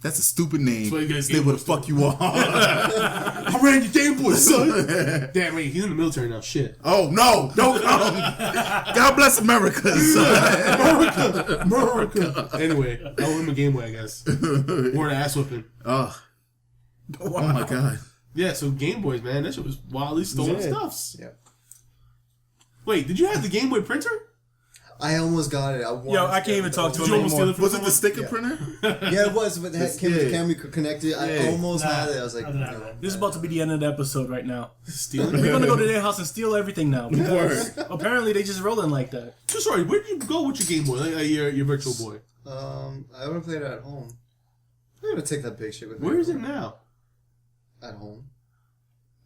That's a stupid name. That's why you guys Stay Game where Boy the fuck you are. I ran your Game Boy, son. Damn, wait, he's in the military now. Shit. Oh, no. Don't come. God bless America, son. America. Anyway, I owe him a Game Boy, I guess. Or an ass whipping. Oh my God. Yeah, so Game Boys, man, that shit was wildly stolen stuffs. Yeah. Wait, did you have the Game Boy printer? I almost got it. I can't even talk to Did him you almost anymore. steal it from Was it the someone? sticker printer? Yeah, it was, but it came with the Yeah. camera connected. I Yeah. almost had it. I was like, I didn't have no. that. This is about to be the end of the episode right now. Stealing? We're gonna go to their house and steal everything now. Because apparently they just rolling like that. True story, where did you go with your Game Boy? Like, your Virtual Boy? I haven't played it at home. I'm gonna take that big shit with me. Where is it now? At home.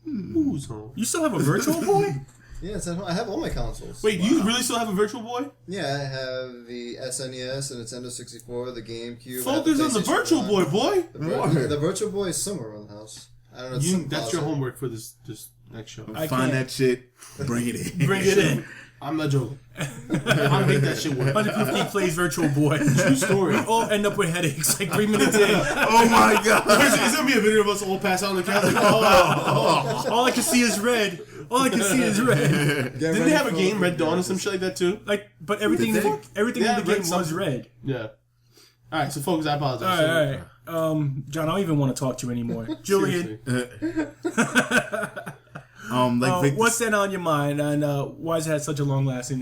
Who's home? You still have a virtual boy? Yeah, it's at home. I have all my consoles. Wait, do you really still have a Virtual Boy? Yeah, I have the SNES, the Nintendo 64, the GameCube. Focus on the PlayStation Virtual 1. Boy, boy. The Virtual Boy is somewhere around the house. I don't know. It's You, some that's your closet. homework for this next show. I Find can't. that shit. Bring it in. Bring it in. I'm not joking. I make that shit work. 150 plays virtual boy. True story. We all end up with headaches like 3 minutes in. Oh my God. It's gonna be a video of us all pass out on the couch. Like, All I can see is red. All I can see is red. Didn't they have a game, Red Dawn, or some shit like that too? Like, but everything, Did they? everything Yeah, in the game red was something. red. Yeah. All right, so folks, I apologize. All right. John, I don't even want to talk to you anymore. Julian, Seriously. Victor, what's that on your mind, and why has it had such a long-lasting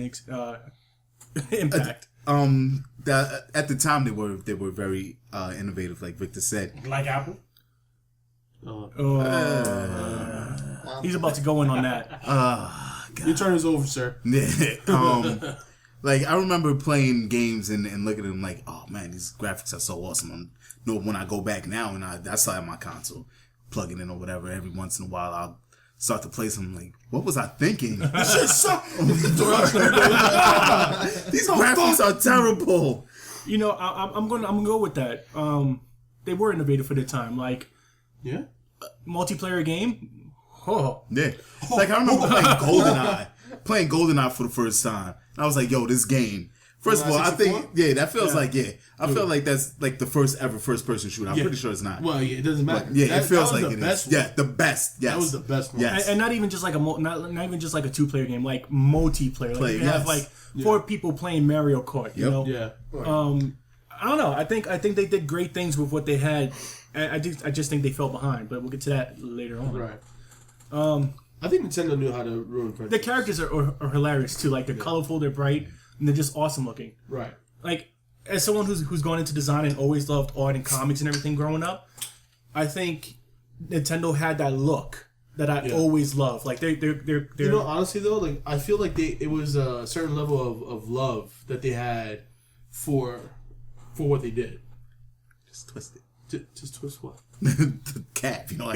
impact? at the time they were very innovative, like Victor said. Like Apple? He's about to go in on that. Your turn is over, sir. Like I remember playing games and looking at them like, oh man, these graphics are so awesome. When I go back now and I still have my console, plug it in or whatever, every once in a while I'll start to play something like, what was I thinking? This shit sucks. These graphics are terrible. You know, I'm gonna go with that. They were innovative for their time. Like Yeah. multiplayer game. Oh, Yeah. Like I remember playing GoldenEye for the first time. I was like, yo, this game. First of all, I think, that feels like, I feel like that's like the first ever first person shooter. I'm pretty sure it's not. Well, yeah, it doesn't matter. But, yeah, it feels that was like the it best is. one. Yeah, the best. Yes. That was the best one. Yes. and not even just like not even just like a 2-player game, like multiplayer. Like you have like 4 people playing Mario Kart. You know. Yeah. I don't know. I think they did great things with what they had. I just think they fell behind, but we'll get to that later on. Right. I think Nintendo knew how to ruin friendship. The characters are hilarious too. Like they're colorful, they're bright, and they're just awesome looking. Right. Like as someone who's gone into design and always loved art and comics and everything growing up, I think Nintendo had that look that I always loved. Like they're You know, honestly though, like I feel like it was a certain level of love that they had for what they did. Just twist it. Just twist what? The cap, you know.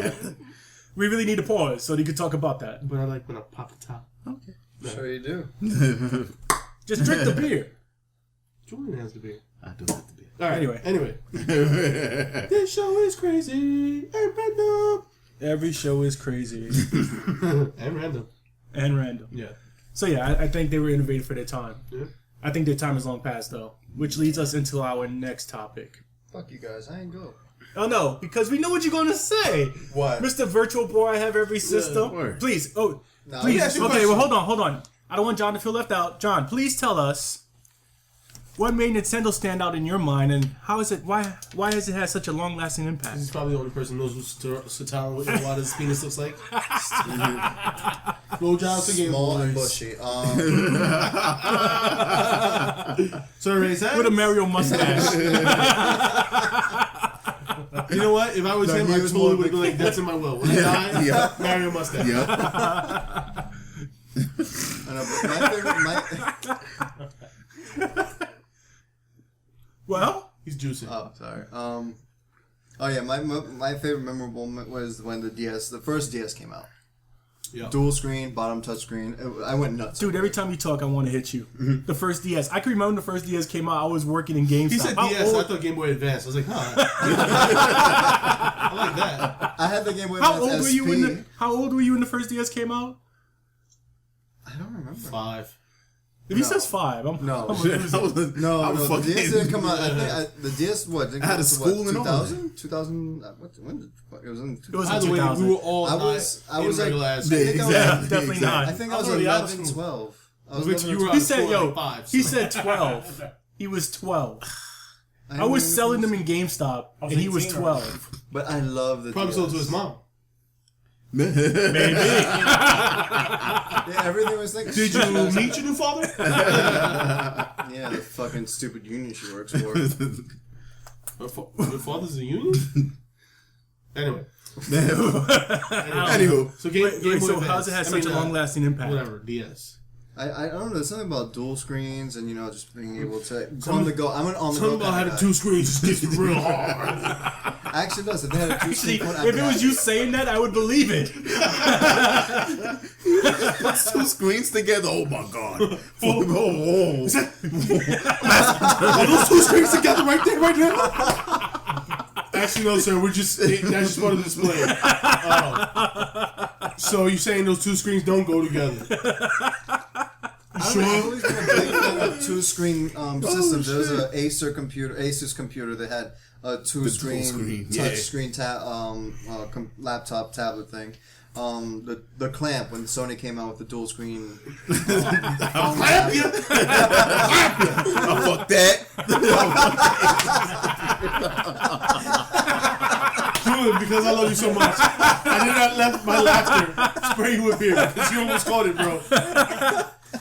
we really need to pause so they could talk about that. But I like when I pop the top. Okay. Sure you do. Just drink the beer. Julian has the beer. I do have to be. All right. Anyway. This show is crazy and random. Every show is crazy And random. and random. Yeah. So yeah, I think they were innovative for their time. Yeah. I think their time is long past though, which leads us into our next topic. Fuck you guys. I ain't go. Oh no, because we know what you're gonna say. What? Mr. Virtual Boy, I have every system. word. Please, No, please. yes, Okay, well, hold on. I don't want John to feel left out. John, please tell us what made Nintendo stand out in your mind, and how is it? Why has it had such a long-lasting impact? He's probably the only person who knows what Satoru Iwata's penis looks like. Blow jobs for Game Small and Boys. bushy. So Ray said, With a Mario mustache. you know what? If I was him, I totally would be like, that's in my will. When I die, Yeah. Mario mustache. Yep. I know, but my favorite. Well, He's juicing. Oh, sorry. Oh yeah, my favorite memorable moment was when the first DS came out. Yeah. Dual screen, bottom touch screen. I went nuts. dude, every time you talk, I want to hit you. The first DS. I can remember the first DS came out. I was working in GameStop. He said How DS, old- I thought Game Boy Advance. I was like, huh. I like that. I had the Game Boy How Advance old were SP. you when the How old were you when the first DS came out? I don't remember. 5. If he says 5, I'm No. I'm gonna lose it. No, the DS didn't come out. I fucking- think the DS didn't I had come a out school and all 2000? 2000? When did it was in It was By in the way, 2000. we were all I was in like- regular ass. I think I was Definitely not. I think I was already out of 11, school. 12. I was Which 11 you or were 12. He out of said, school yo, at 5. he said 12. He was 12. I didn't was even selling them know. in GameStop, I was and he was 18 12. But I love the Probably DS. sold to his mom. Maybe. Yeah, everything was like. Did you meet your new father? Yeah, the fucking stupid union she works for. Your father's a union? Anyway. Anywho, So Game Wait, Boy so Advance. how's it had I such mean, a long-lasting impact? Whatever, DS. I don't know. There's something about dual screens and just being able to on the go. I'm an on the Something go about kind having of 2 screens just gets real hard. Actually, does. If they had a two Actually, screen if it was you saying that, I would believe it. Puts 2 screens together. Oh my god. Oh. Are those 2 screens together right there, right now? Actually, no, sir. That's just part of the display. So you're saying those 2 screens don't go together? I've always been a big fan of two-screen systems. There was an Asus computer that had a two-screen touch-screen laptop tablet thing. The clamp when Sony came out with the dual-screen. Clamp you! Fuck that. Good, because I love you so much. I did not let my laughter spray you with beer because you almost caught it, bro.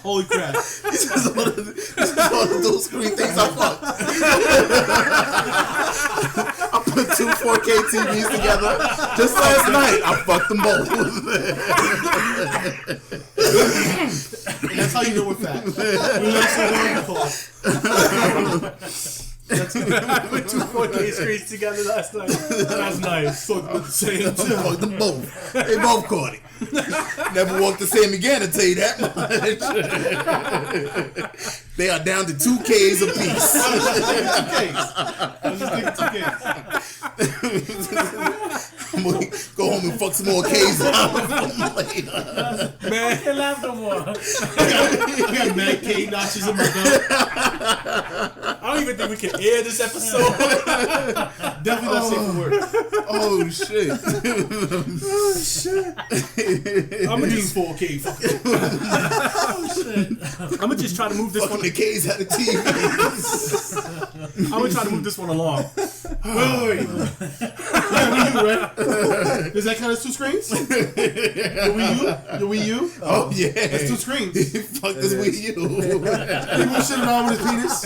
Holy crap. This is all the dual screen things I fucked. I put 2 4K TVs together. Just last night, I fucked them both. And that's how you know we're fat. We learned some wonderful. I put 2 4K screens together last night. That's nice. Fuck with the same I fucked them both. They both caught it. Never walked the same again, I tell you that much. They are down to 2Ks apiece. I'm gonna go home and fuck some more Ks out later. Man, I can't laugh no more. I got mad K notches in my belt. I don't even think we can air this episode. Definitely not safe for work. Oh shit. I'm gonna use 4K. I'm gonna just try to move this Fucking one. the K's out of TV. I'm gonna try to move this one along. Wait. Right? Does that count as 2 screens? The Wii U? Oh yeah. That's 2 screens. Fuck this with you. He was sitting around with his penis.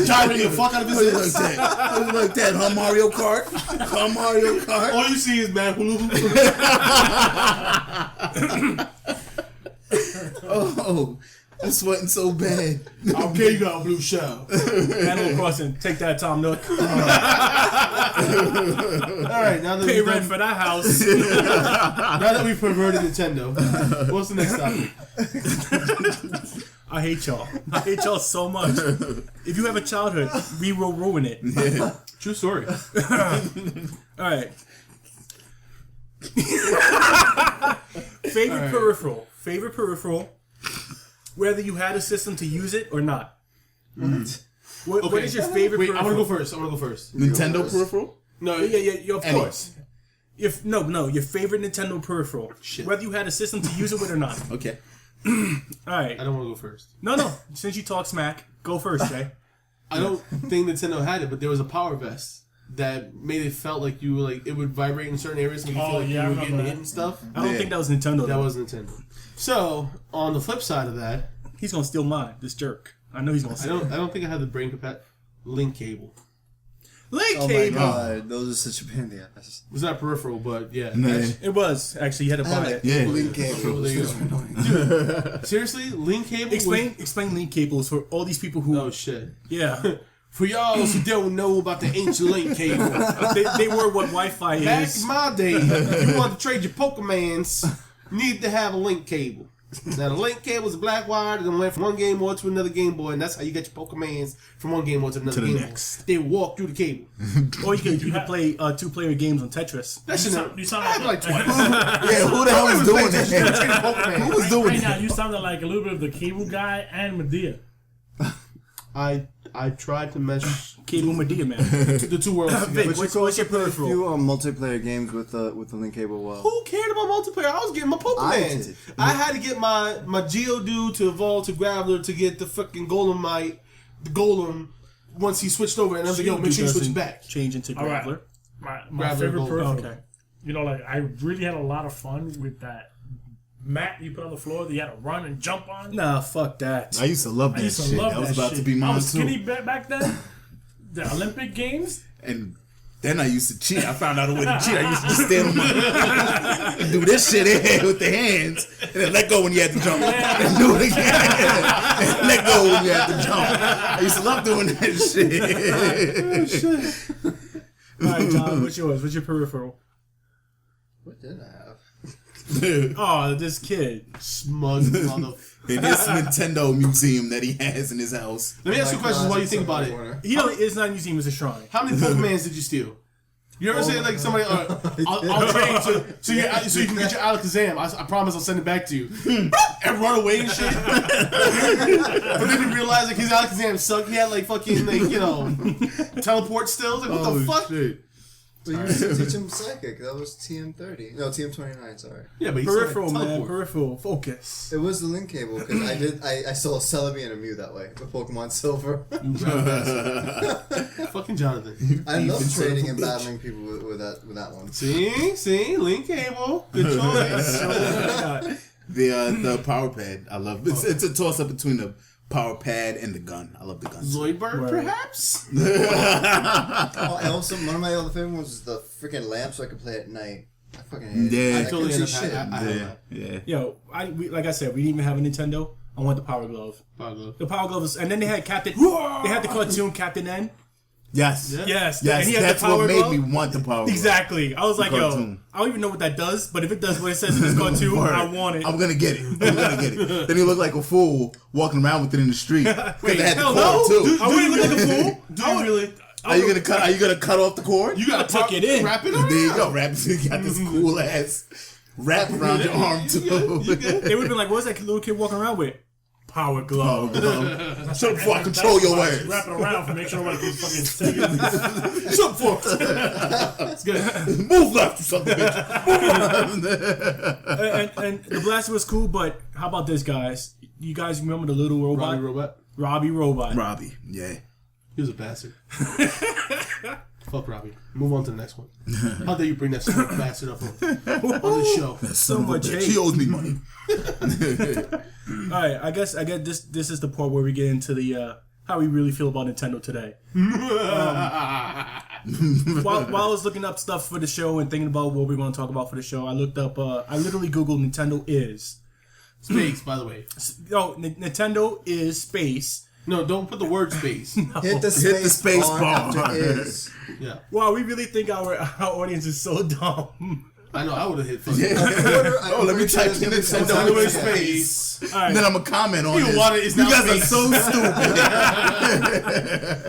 Gyrating the fuck out of his Like ass. that. Like that, huh? Mario Kart? Huh? Mario Kart? All you see is man hula hoop. Oh, I'm sweating so bad. Okay, you got a blue shell. Animal Crossing, take that, Tom Nook. Alright, now that Pay we've rent done, for that house. now that we've perverted Nintendo, what's the next topic? I hate y'all. I hate y'all so much. If you have a childhood, we will ruin it. True story. All right. Favorite peripheral. Favorite peripheral. Whether you had a system to use it or not. What is your favorite Wait, I peripheral? want to go first. Nintendo peripheral? No, Yeah, of Any. course. No, your favorite Nintendo peripheral. Shit. Whether you had a system to use it with or not. Okay. All right. I don't want to go first. No. Since you talk smack, go first, Jay. I don't think Nintendo had it, but there was a power vest that made it felt like you were like it would vibrate in certain areas, make you feel like yeah, I you were remember getting that. hit and stuff. I don't think that was Nintendo. That though. was Nintendo. So on the flip side of that, He's gonna steal mine. This jerk. I know he's gonna I steal. don't think I have the brain capacity. Link cable. Link Oh my cable. god, those are such a pain in the ass. It was not peripheral, but yeah. Man. It was actually you had to buy it. Yeah. Link cable. There you go. Seriously, link cable. Explain link cables for all these people who. Oh shit. Yeah, For y'all who don't know about the ancient link cable, they were what Wi-Fi back is. in my day, if you wanted to trade your Pokemans, you needed to have a link cable. Now the link cable is black wired, and then went from one Game Boy to another Game Boy, and that's how you get your Pokemans from one Game Boy to another To the Game next. Boy. They walk through the cable. Or you could play 2-player games on Tetris. That shit. You sound I had like twice. Yeah, who the hell is doing that? Who was doing Right now, that? you sounded like a little bit of the cable guy and Medea. I tried to mesh Cable Medea, man. the two worlds together. Vic, what's your A peripheral? few multiplayer games with the link cable. Well, Who cared about multiplayer? I was getting my Pokemans. did. I had to get my Geodude to evolve to Graveler to get the fucking the Golem once he switched over, and I was like, yo, make sure you switch back. Change into All right. Graveler. My Graveler favorite gold. peripheral. Okay. You know, like I really had a lot of fun with that mat you put on the floor that you had to run and jump on. Nah, fuck that. I used to love that I used to shit. love That was that about shit. to be I mine was skinny too. back then. The Olympic Games. And then I used to cheat. I found out a way to cheat. I used to just stand on my and do this shit in with the hands, and then let go when you had to jump, and do it again, and let go when you had to jump. I used to love doing that shit. All right, John, what's yours? What's your peripheral? what did I have? Oh, this kid. Smug mother. In his Nintendo museum that he has in his house. Let me ask you a question while you think about it. It's not a museum, it's a shrine. How many Pokemans did you steal? You ever say like somebody, I'll trade so you can get your Alakazam. I promise I'll send it back to you. And run away and shit. But then you realize like his Alakazam sucked. He had like fucking teleport stills. Like what the fuck? Shit. Well, you used to teach him Psychic. That was TM30. No, TM29. Sorry. Yeah, but Peripheral, man. Peripheral. Focus. It was the link cable because I saw a Celebi and a Mew that way with Pokemon Silver. Fucking Jonathan. I love son of trading a and bitch. battling people with that one. See, link cable. Good choice. The power pad. I love it. It's a toss up between the power pad and the gun. I love the gun. Zoidberg, Right. perhaps. Oh, and also one of my other favorite ones was the freaking lamp so I could play at night. I fucking hate Yeah. it. I I totally couldn't see end shit. up- I Yeah, yeah. Yo, like I said, we didn't even have a Nintendo. I want the Power Glove. Poggle. The Power Glove was, and then they had Captain. They had the cartoon Captain N. Yes. Yeah. Yes, Yes, and he had that's the Power what made Glove. me want the power glove. Exactly. I was like, yo, cartoon. I don't even know what that does, but if it does what it says in this cartoon, Word. I want it. I'm gonna get it. I'm gonna get it. Then he looked like a fool walking around with it in the street. Wait, They had the hell cord no. too. I wouldn't look like a fool. Do you really? Are you gonna cut off the cord? You gotta tuck it in. Wrap it There you around. go. Wrap it. You got this cool ass wrap around your arm too. They would have been like, what's that little kid walking around with? Power Glove. Shut up before I control your words. Wrap it around to make sure nobody can fucking say it. Shut up, folks. It's good. Move left, you son of a bitch. and the blaster was cool, but how about this, guys? You guys remember the little robot? Robbie Robot. Robbie Robot. Robbie, yeah. He was a bastard. Fuck Robbie. Move on to the next one. How dare you bring that stupid bastard up on the show? Son of a much bitch. hate. He owes me money. All right, I guess this is the part where we get into the how we really feel about Nintendo today. While I was looking up stuff for the show and thinking about what we want to talk about for the show, I looked up. I literally googled Nintendo is. Space, by the way. Oh, Nintendo is space. No, don't put the word space. Hit the space bar. after is. Yeah. Wow, we really think our audience is so dumb. I know, I would have hit fucking Oh, let me type in Nintendo in space. All right. And then I'm gonna comment on You this. want it, it's You now guys are space. so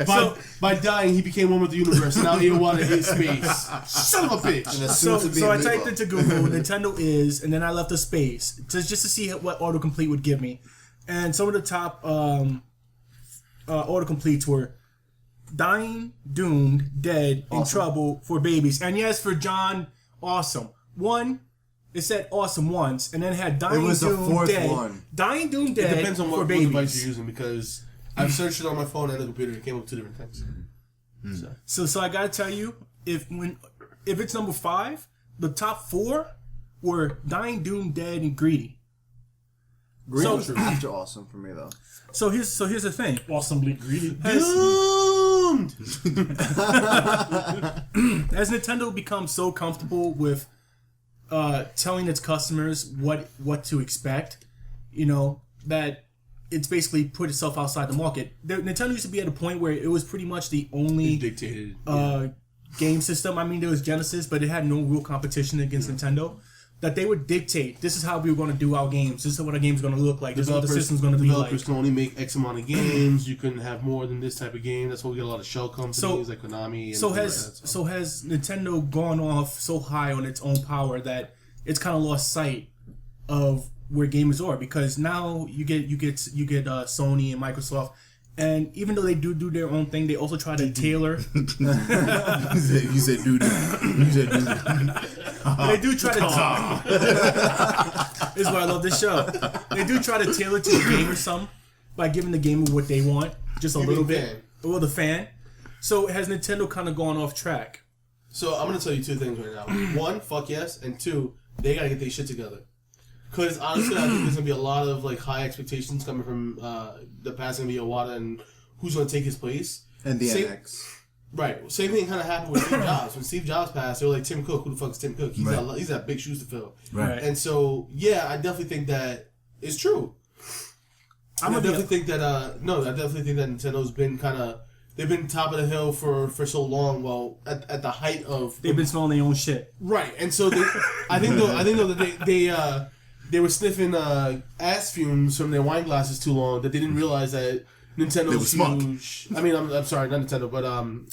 stupid. By dying, he became one with the universe. Now he wanted his space. Son of a bitch. And as soon So, to be so I Amiibo. typed into Google Nintendo is, and then I left a space just to see what autocomplete would give me. And some of the top autocompletes were dying, doomed, dead, in trouble for babies. And yes, for John, awesome. One, it said awesome once, and then it had dying, It was the doomed, fourth dead. one. Dying, doomed, It dead depends on for what babies. device you're using because I've searched it on my phone and the computer. It came up with two different things. So I gotta tell you, if it's number 5, the top 4 were dying, doomed, dead, and greedy. Green So- was after awesome for me though. So here's the thing. Awesomely greedy. Doomed! As Nintendo becomes so comfortable with telling its customers what to expect, that it's basically put itself outside the market. Nintendo used to be at a point where it was pretty much the only Dictated. game system. I mean, there was Genesis, but it had no real competition against Nintendo. that they would dictate, this is how we're going to do our games, this is what our game's going to look like, this is what the system's going to be like. Developers can only make X amount of games. You couldn't have more than this type of game. That's why we get a lot of shell companies like Konami. And so has Nintendo gone off so high on its own power that it's kind of lost sight of where gamers are? Because now you get Sony and Microsoft. And even though they do their own thing, they also try to tailor. You said dude. You said dude. They do try to. This is why I love this show. They do try to tailor to the gamer some by giving the gamer what they want, just a little bit. Well, the fan. So has Nintendo kind of gone off track? So I'm gonna tell you two things right now. One, fuck yes, and two, they gotta get their shit together. Because honestly, I think there's gonna be a lot of like high expectations coming from the passing of Iwata and who's gonna take his place. And the NX. Right. Same thing kind of happened with Steve Jobs. When Steve Jobs passed, they were like, Tim Cook. Who the fuck is Tim Cook? He's got big shoes to fill. Right. And so, yeah, I definitely think that it's true. I definitely think that Nintendo's been they've been top of the hill for so long. Well, at the height of they've been smelling their own shit. Right. And so I think that they were sniffing ass fumes from their wine glasses too long that they didn't realize that Nintendo's huge. I mean, I'm sorry, not Nintendo, but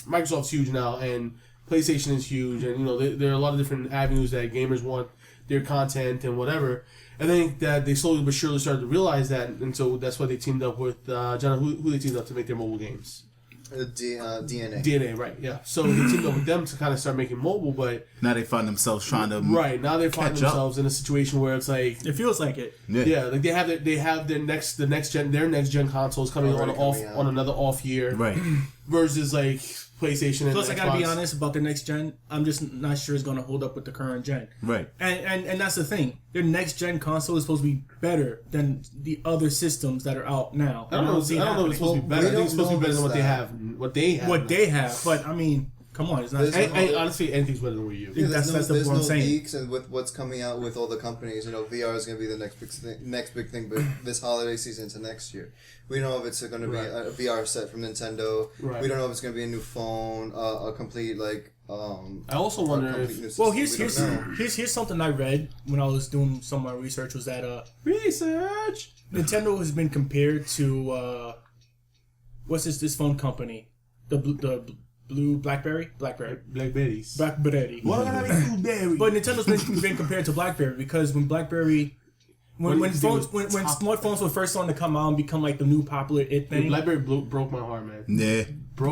Microsoft's huge now, and PlayStation is huge, and there are a lot of different avenues that gamers want their content and whatever. And I think that they slowly but surely started to realize that, and so that's why they teamed up with John. Who they teamed up to make their mobile games? DNA. DNA, right? Yeah. So they teamed up with them to kind of start making mobile, but now they find themselves trying to now they find themselves in a situation where it's like it feels like it. Yeah, like they have their next gen consoles coming on another off year, right? Versus like PlayStation and Plus, Xbox. I gotta be honest about the next gen. I'm just not sure it's gonna hold up with the current gen. Right. And that's the thing. Their next gen console is supposed to be better than the other systems that are out now. I don't know if it's supposed to be better. I think it's supposed to be better than what they have. What they have. But I mean, come on, it's not. Honestly, anything's better than Wii U. Yeah, that's there's what I'm saying. Geeks, and with what's coming out with all the companies, VR is going to be the next big thing. But this holiday season to next year, we don't know if it's going to be a VR set from Nintendo. Right. We don't know if it's going to be a new phone, a complete I also wonder if. Well, here's something I read when I was doing some of my research. Was that research? Nintendo has been compared to what's this phone company, the blue BlackBerry. Blackberries. Blackberry. What Blueberry? But Nintendo's been compared to BlackBerry because when BlackBerry, when smartphones were first starting to come out and become like the new popular thing, BlackBerry broke my heart, man. Yeah.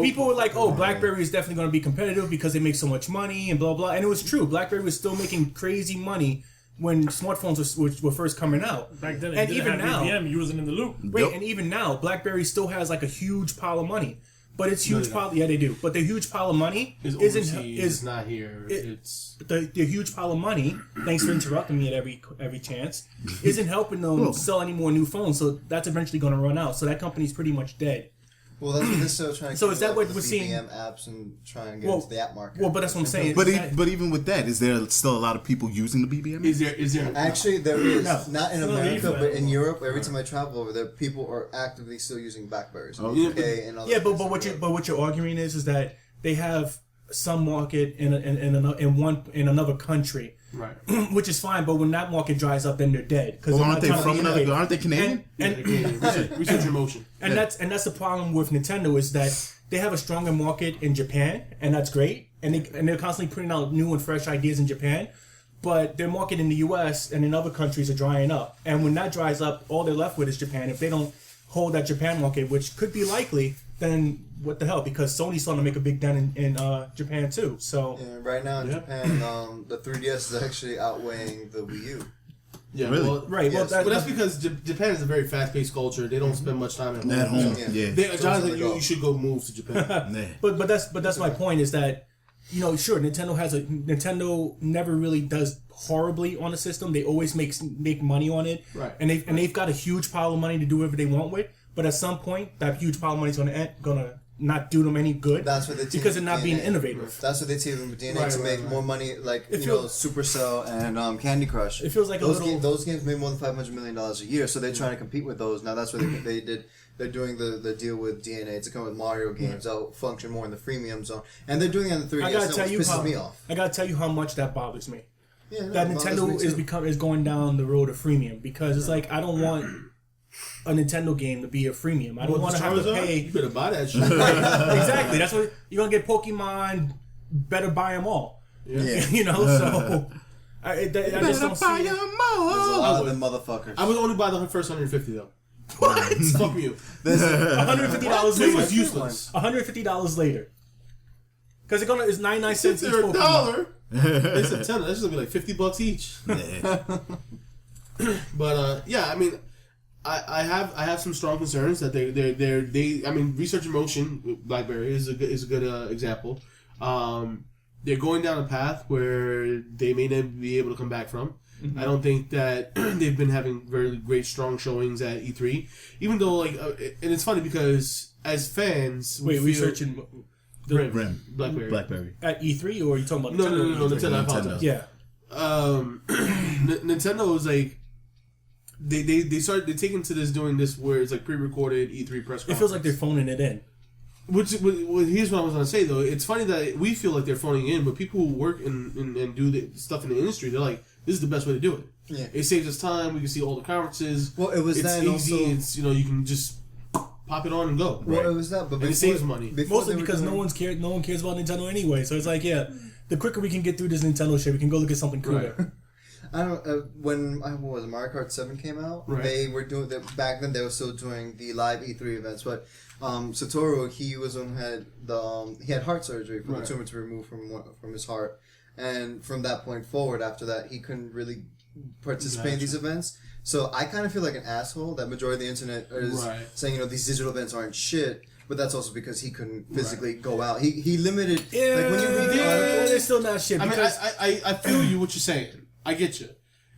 People were like, "Oh, BlackBerry is definitely going to be competitive because they make so much money and blah blah." And it was true. BlackBerry was still making crazy money when smartphones were first coming out. Back then, and even now, BBM, you wasn't in the loop. Wait, and even now, BlackBerry still has like a huge pile of money. But it's huge pile. Yeah, they do. But the huge pile of money is not here. It's the huge pile of money. Thanks for interrupting me at every chance. Isn't helping them sell any more new phones. So that's eventually going to run out. So that company's pretty much dead. Well, that's what they're still trying to. So is that what we're seeing? seeing? Apps and try and get into the app market. Well, but that's what I'm saying. But even with that, is there still a lot of people using the BBM? Is there Actually, there is not in America, no. but in Europe. Every time I travel over there, people are actively still using Blackberries. In the UK and other but what you're arguing is that they have some market in another country. Right. Which is fine, but when that market dries up, then they're dead. Well, aren't they Canadian? Research your motion. And that's the problem with Nintendo is that they have a stronger market in Japan, and that's great. And they're constantly putting out new and fresh ideas in Japan, but their market in the U.S. and in other countries are drying up. And when that dries up, all they're left with is Japan. If they don't hold that Japan market, which could be likely, then what the hell? Because Sony's starting to make a big dent in Japan too. So right now in Japan, the 3DS is actually outweighing the Wii U. Yeah, really? Well, right. Yes. Well, that's because Japan is a very fast-paced culture. They don't spend much time At home. Yeah. Jonathan, you should go move to Japan. But that's my point is that sure, Nintendo never really does horribly on a system. They always make money on it, right? And they've got a huge pile of money to do whatever they want with. But at some point, that huge pile of money is gonna not do them any good. That's what they because they're not being innovative. That's what they team with DNA to make more money, like Supercell and Candy Crush. It feels like those games made more than $500 million a year, so they're trying to compete with those. Now that's what they did. They're doing the deal with DNA to come with Mario games. That'll function more in the freemium zone, and they're doing it on the 3DS. I gotta tell you pisses me off. I gotta tell you how much that bothers me. that Nintendo is going down the road of freemium because it's like I don't want a Nintendo game to be a freemium. I don't want to have to pay. You better buy that shit. Exactly. That's what you're gonna get. Pokemon. Better buy them all. Yeah. You know. So I just don't see. There's a lot of them motherfuckers. I would only buy the first 150 though. What? Fuck you. $150 later. It's useless. $150 later. Because it's 99 cents each They're Pokemon. $1. It's a $10. That's gonna be like $50 each. Yeah. But yeah, I mean, I have some strong concerns that they I mean, Research in Motion, BlackBerry is a good example. They're going down a path where they may not be able to come back from. Mm-hmm. I don't think that they've been having very great, strong showings at E3. Even though, like, and it's funny because as fans, researching RIM. BlackBerry at E3, or are you talking about no, Nintendo? Nintendo. I apologize. Yeah. Nintendo is like they're taking to this doing this where it's like pre-recorded E3 press conference. It feels like they're phoning it in. Here's what I was gonna say though. It's funny that we feel like they're phoning in, but people who work and do the stuff in the industry, they're like, this is the best way to do it. Yeah. It saves us time. We can see all the conferences. Well, it was it's that easy. also, it's you can just pop it on and go. Well, right? it was that, but and it saves money. Mostly because no one cares about Nintendo anyway. So it's like, yeah, the quicker we can get through this Nintendo shit, we can go look at something cooler. Right. I don't. When what was it, Mario Kart 7 came out, right. They were doing back then. They were still doing the live E3 events, but Satoru, he was on had the he had heart surgery for the tumor to remove from his heart, and from that point forward, after that, he couldn't really participate in these events. So I kind of feel like an asshole that majority of the internet is saying these digital events aren't shit. But that's also because he couldn't physically go out. He limited. Like when you read the article, they're still not shit. I mean, I feel you what you're saying. I get you.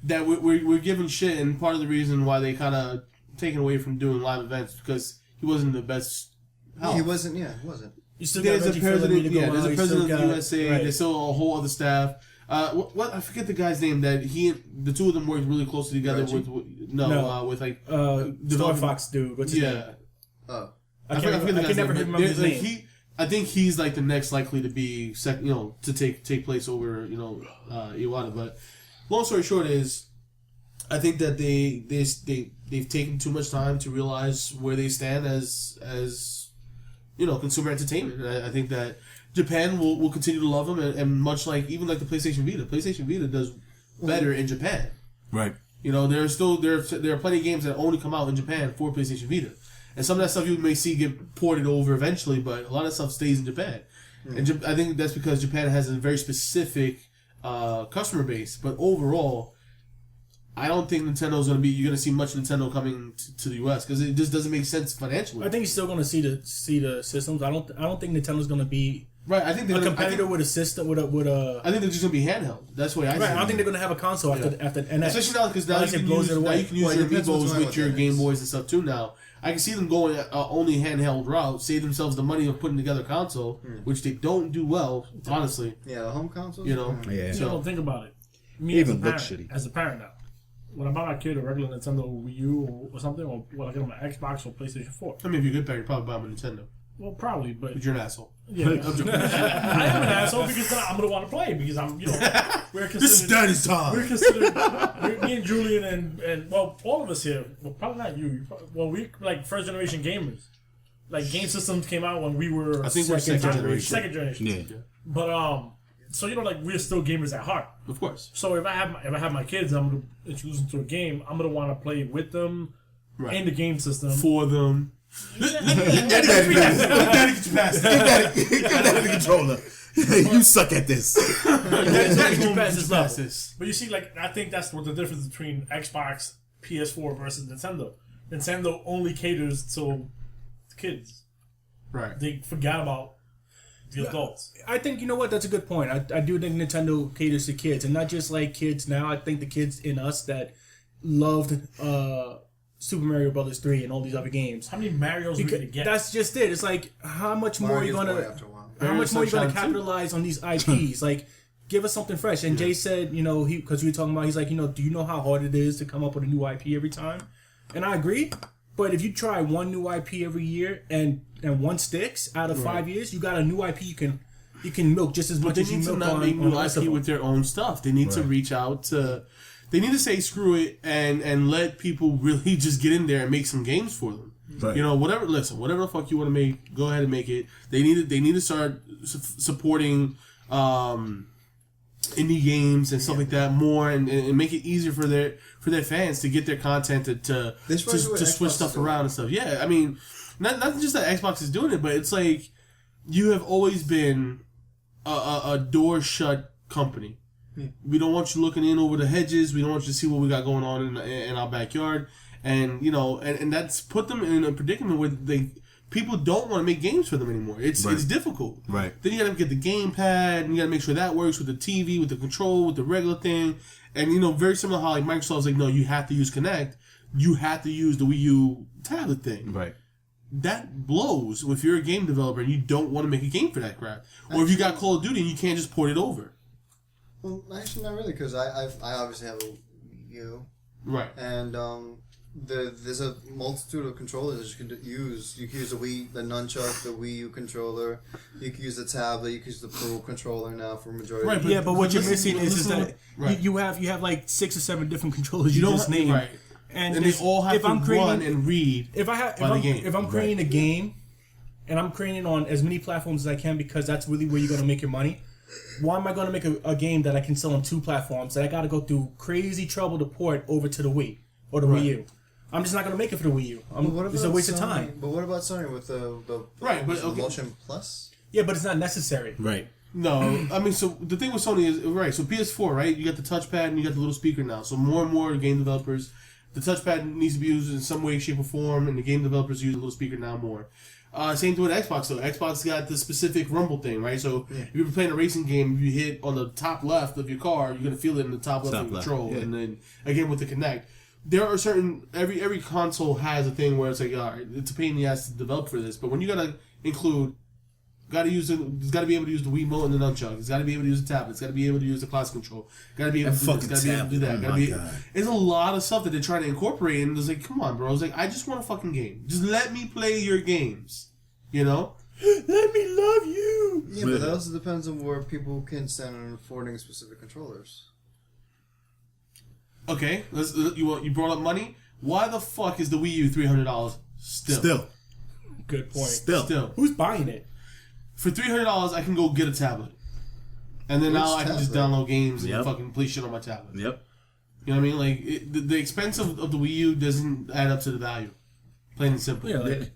That we're giving shit, and part of the reason why they kind of taken away from doing live events because he wasn't the best. He wasn't. Yeah, he wasn't. You still there's a president. There's a president of the USA. Right. There's still a whole other staff. What I forget the guy's name that the two of them worked really closely together with like Star Fox dude. What's his name? Oh, I can never remember his name. I think he's like the next likely to be to take place over Iwata. But long story short is, I think that they've taken too much time to realize where they stand as consumer entertainment. And I think that Japan will continue to love them, and much like even like the PlayStation Vita does better in Japan. Right. There are plenty of games that only come out in Japan for PlayStation Vita. And some of that stuff you may see get ported over eventually, but a lot of stuff stays in Japan. And I think that's because Japan has a very specific customer base. But overall, I don't think you're going to see much Nintendo coming to the US because it just doesn't make sense financially. I think you're still going to see the systems. I don't think Nintendo's going to be I think a competitor with a system with a. I think they're just going to be handheld. That's the way I see it. I don't think they're going to have a console after NX. Especially now because now you can use your Amiibos with your Game Boys and stuff too now. I can see them going only handheld route, save themselves the money of putting together a console, which they don't do well, honestly. Yeah, the home consoles. Yeah. So think about it. Me even look shitty. As a parent now, when I buy my kid a regular Nintendo Wii U or something, or I get him an Xbox or PlayStation 4. I mean, if you're a good parent, you probably buy them a Nintendo. Well, probably, but you're an asshole. Yeah, I am an asshole because I'm gonna want to play because I'm, we're considered. This is daddy's time. We're considered. Me and Julian and all of us here. Well, probably not you. Well, we like first generation gamers. Like game systems came out when we were. I think we're second generation. Second generation. Yeah. But so we're still gamers at heart. Of course. So if I have my kids, I'm gonna introduce them to a game. I'm gonna want to play with them in the game system for them. Let daddy get you past that. Give daddy the controller. You suck at this. But you see, I think that's what the difference between Xbox, PS4 versus Nintendo. Nintendo only caters to kids. Right. They forgot about the adults. I think that's a good point. I do think Nintendo caters to kids, and not just like kids now. I think the kids in us that loved Super Mario Brothers 3 and all these other games. How many Marios are we gonna get? That's just it. It's like how much more are you gonna capitalize on these IPs? Like, give us something fresh. And Jay said, because we were talking about, he's like, do you know how hard it is to come up with a new IP every time? And I agree. But if you try one new IP every year and one sticks out of 5 years, you got a new IP you can you can milk just as But much they as you need to milk not on make new rest IP of them. with their own stuff. They need to reach out to. They need to say screw it and let people really just get in there and make some games for them. Right. You know, whatever the fuck you want to make, go ahead and make it. They need to start supporting indie games and stuff like that more, and make it easier for their fans to get their content to switch stuff around and stuff. Yeah, I mean, not just that Xbox is doing it, but it's like you have always been a door shut company. We don't want you looking in over the hedges. We don't want you to see what we got going on in our backyard. And, you know, and that's put them in a predicament where people don't want to make games for them anymore. It's difficult. Right. Then you got to get the gamepad, and you got to make sure that works with the TV, with the control, with the regular thing. And, you know, very similar how like Microsoft's like, no, you have to use Kinect. You have to use the Wii U tablet thing. Right. That blows if you're a game developer and you don't want to make a game for that crap. Or if you got Call of Duty and you can't just port it over. Well, actually, not really, because I obviously have a Wii U. Right. And there's a multitude of controllers that you can use. You can use the Nunchuck, the Wii U controller. You can use the tablet. You can use the Pro controller now for majority. Right, Yeah, but what you're missing is listen, that right. you have like 6 or 7 different controllers you just named. Right. And they all have to run and read If I'm creating a game, and I'm creating it on as many platforms as I can because that's really where you're going to make your money. Why am I going to make a game that I can sell on 2 platforms that I got to go through crazy trouble to port over to the Wii or the Wii U? I'm just not going to make it for the Wii U. It's a waste of time. But what about Sony with the Motion Plus? Yeah, but it's not necessary. Right. No, I mean, so the thing with Sony is, right, so PS4, right, you got the touchpad and you got the little speaker now. So more and more game developers, the touchpad needs to be used in some way, shape, or form, and the game developers use the little speaker now more. Same thing with Xbox, though. Xbox got the specific rumble thing, right? So if you're playing a racing game, if you hit on the top left of your car, you're going to feel it in the top left of your control. Yeah. And then, again, with the Kinect. There are certain... Every console has a thing where it's like, all right, it's a pain in the ass to develop for this. But when you got to include... It's got to be able to use the Wiimote and the Nunchuck. It's got to be able to use the tablet. It's got to be able to use the class control. Got to be able to do this. Got to be able to do that. Oh my God. There's a lot of stuff that they're trying to incorporate, and it's like, come on, bro. It's like, I just want a fucking game. Just let me play your games. You know? Let me love you. Yeah, but that also depends on where people can stand on affording specific controllers. Okay, you brought up money. Why the fuck is the Wii U $300 still? Good point. Still. Who's buying it? For $300, I can go get a tablet, and then now I can just download games and fucking play shit on my tablet. Yep. You know what I mean? Like the expense of the Wii U doesn't add up to the value. Plain and simple. Yeah, like,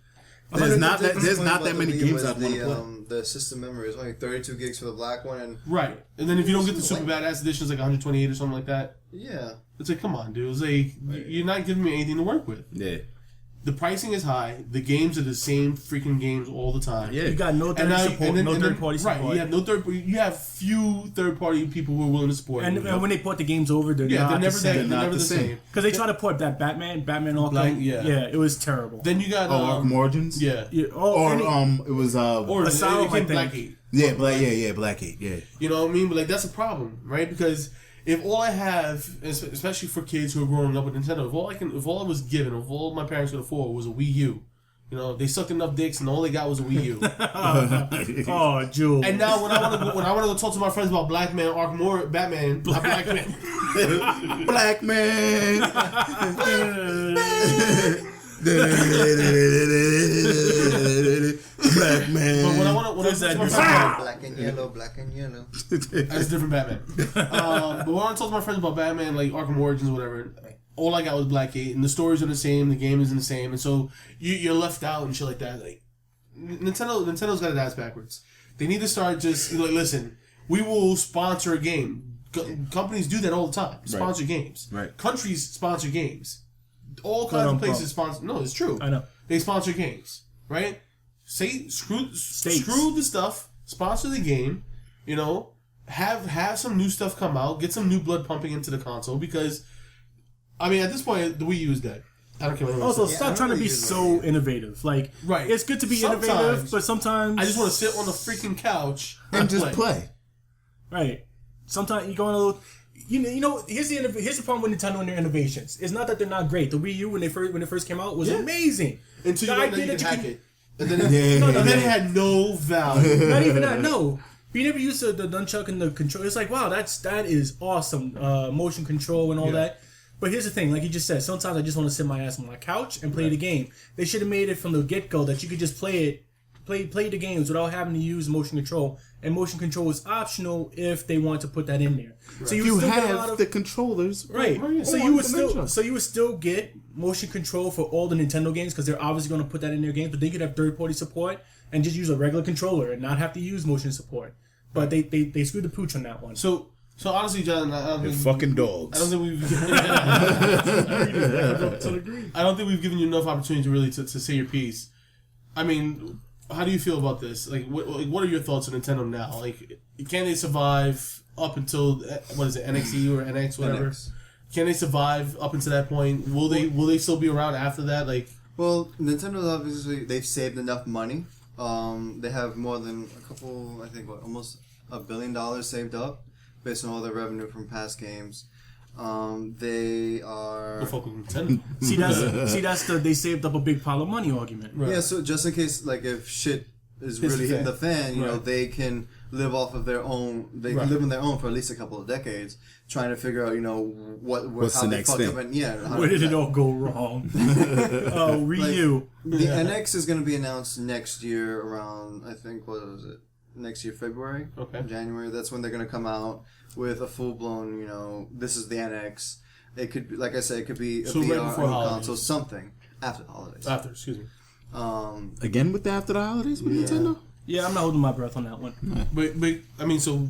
There's not that many games I want to play. The system memory is only 32 gigs for the black one, and right. And then if you don't get the super badass edition, it's like 128 or something like that. Yeah. It's like, come on, dude. It's like you're not giving me anything to work with. Yeah. The pricing is high. The games are the same freaking games all the time. Yeah. you got no third party support. Right, you have no third. You have few third party people who are willing to support. And when they port the games over, they're never the same. same. Because they try to port that Batman Arkham. Yeah, it was terrible. Then you got Arkham Origins. Yeah. It was or Asylum, I think. Blackgate. Yeah, Blackgate. Yeah. You know what I mean? But like that's a problem, right? Because if all I have, especially for kids who are growing up with Nintendo, if all I was given, if all my parents could afford was a Wii U, you know, they sucked enough dicks and all they got was a Wii U. Oh, Jewel. And now when I want to go talk to my friends about Black Man, Batman, Black Man, Black Man. Black Man. But when I want to talk to my friends, black and yellow. that's a different Batman. But when I talk to my friends about Batman, like Arkham Origins or whatever, all I got was Blackgate, and the stories are the same, the game is the same, and so you're left out and shit like that. Like Nintendo's got it ass backwards. They need to start just like, listen, we will sponsor a game. Companies do that all the time. Sponsor games. Right. Countries sponsor games. All kinds of places sponsor. No, it's true. I know. They sponsor games, right? Screw the stuff. Sponsor the game. You know, have some new stuff come out. Get some new blood pumping into the console because, I mean, at this point, the Wii U is dead. I don't care what anyone Also, says. stop trying to be so innovative. Like, right. It's good to be innovative, but sometimes I just want to sit on the freaking couch and just play. Right. Sometimes you go on a little. You know. Here's the problem with Nintendo and their innovations. It's not that they're not great. The Wii U when it first came out was amazing. Until you learned that you could hack it, and then it had no value. Not even that. No. you never used the nunchuck and the control. It's like, wow, that is awesome. Motion control and all that. But here's the thing, like you just said, sometimes I just want to sit my ass on my couch and play the game. They should have made it from the get-go that you could just play the games without having to use motion control. And motion control is optional if they want to put that in there. Right. So you have the controllers, right? So you would still get motion control for all the Nintendo games because they're obviously going to put that in their games. But they could have third-party support and just use a regular controller and not have to use motion support. But they screwed the pooch on that one. So honestly, John, I don't They're think fucking dogs. I don't think we've given you enough opportunity to really to say your piece. I mean, how do you feel about this? Like, what are your thoughts on Nintendo now? Like, can they survive up until what is it, NXE or NX, whatever? NX. Can they survive up until that point? Will they still be around after that? Like, well, Nintendo obviously they've saved enough money. They have more than a couple, I think, almost $1 billion saved up. Based on all their revenue from past games, they are. See, that's the they saved up a big pile of money argument. Right. Yeah, so just in case, like, if shit is really hitting the fan, you know, they can live off of their own. They can live on their own for at least a couple of decades, trying to figure out, you know, what's how the next thing. Up and, where did it all go wrong? Ryu. Like, the NX is going to be announced next year around, I think, what was it? Next year, February, January. That's when they're gonna come out with a full blown. You know, this is the NX. It could be, like I said, it could be a VR console, something after the holidays. Excuse me. Again with the after the holidays with Nintendo. Yeah, I'm not holding my breath on that one. But I mean, so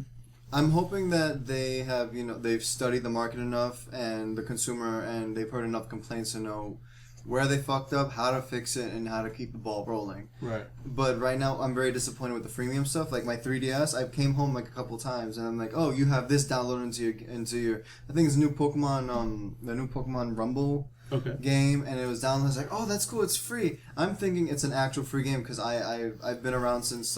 I'm hoping that they have, you know, they've studied the market enough and the consumer, and they've heard enough complaints to know where they fucked up, how to fix it, and how to keep the ball rolling. Right. But right now, I'm very disappointed with the freemium stuff. Like my 3DS, I came home like a couple times, and I'm like, oh, you have this downloaded into your. I think it's a new Pokemon, the new Pokemon Rumble game, and it was downloaded. I was like, oh, that's cool, it's free. I'm thinking it's an actual free game because I've been around since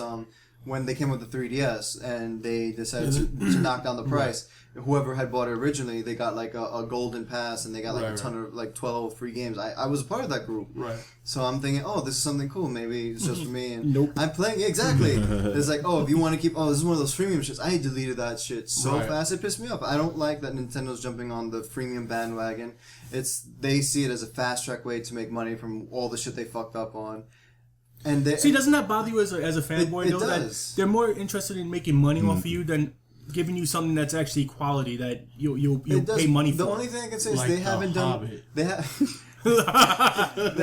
when they came with the 3DS, and they decided to knock down the price. Right. Whoever had bought it originally, they got like a golden pass, and they got like a ton of like 12 free games. I was a part of that group, so I'm thinking, oh, this is something cool. Maybe it's just for me. And nope. I'm playing exactly. It's like, oh, if you want to keep, this is one of those freemium shits. I deleted that shit so fast. It pissed me off. I don't like that Nintendo's jumping on the freemium bandwagon. They see it as a fast track way to make money from all the shit they fucked up on. And doesn't that bother you as a fanboy? It though, does. That they're more interested in making money off of you than giving you something that's actually quality that you'll pay money for. The only thing I can say is like they haven't done. They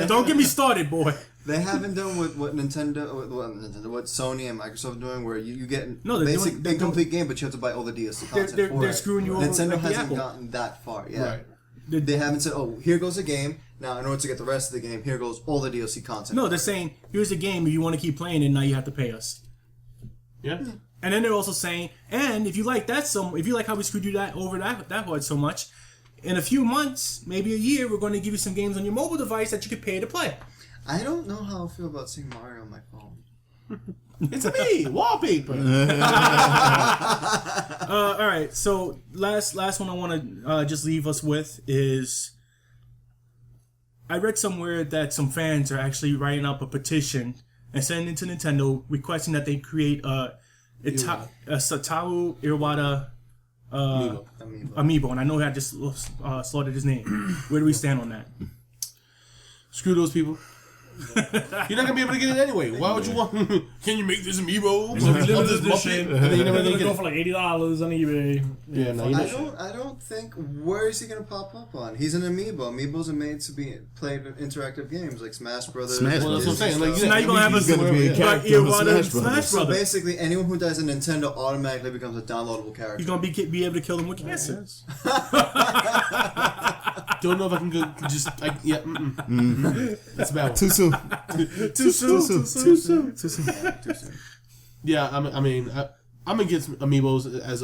Don't get me started, boy. They haven't done what what Sony and Microsoft are doing, where you get a complete game, but you have to buy all the DLC content. They're screwing you over. Nintendo hasn't gotten that far yet. Right. They haven't said, oh, here goes a game. Now, in order to get the rest of the game, here goes all the DLC content. No, they're saying, here's a game. If you want to keep playing it, now you have to pay us. Yeah. And then they're also saying, and if you like that, if you like how we screwed you that hard so much, in a few months, maybe a year, we're going to give you some games on your mobile device that you could pay to play. I don't know how I feel about seeing Mario on my phone. It's me, wallpaper. All right, so last one I want to just leave us with is, I read somewhere that some fans are actually writing up a petition and sending it to Nintendo requesting that they create a Satoru Iwata amiibo, and I know I just slaughtered his name. Where do we stand on that? Screw those people. You're not gonna be able to get it anyway. Why would you want? Can you make this amiibo? Limited edition. They're gonna go for like $80 on eBay. Yeah, no, I don't think. Where is he gonna pop up on? He's an amiibo. Amiibos are made to be played in interactive games like Smash Brothers. Well, that's what I'm saying. Like, so now you're gonna have a character Smash Brothers. So basically, anyone who dies in Nintendo automatically becomes a downloadable character. You're gonna be able to kill them with cancer. Don't know if I can go. That's bad. Too soon. Too soon. Yeah, I mean, I'm against amiibos as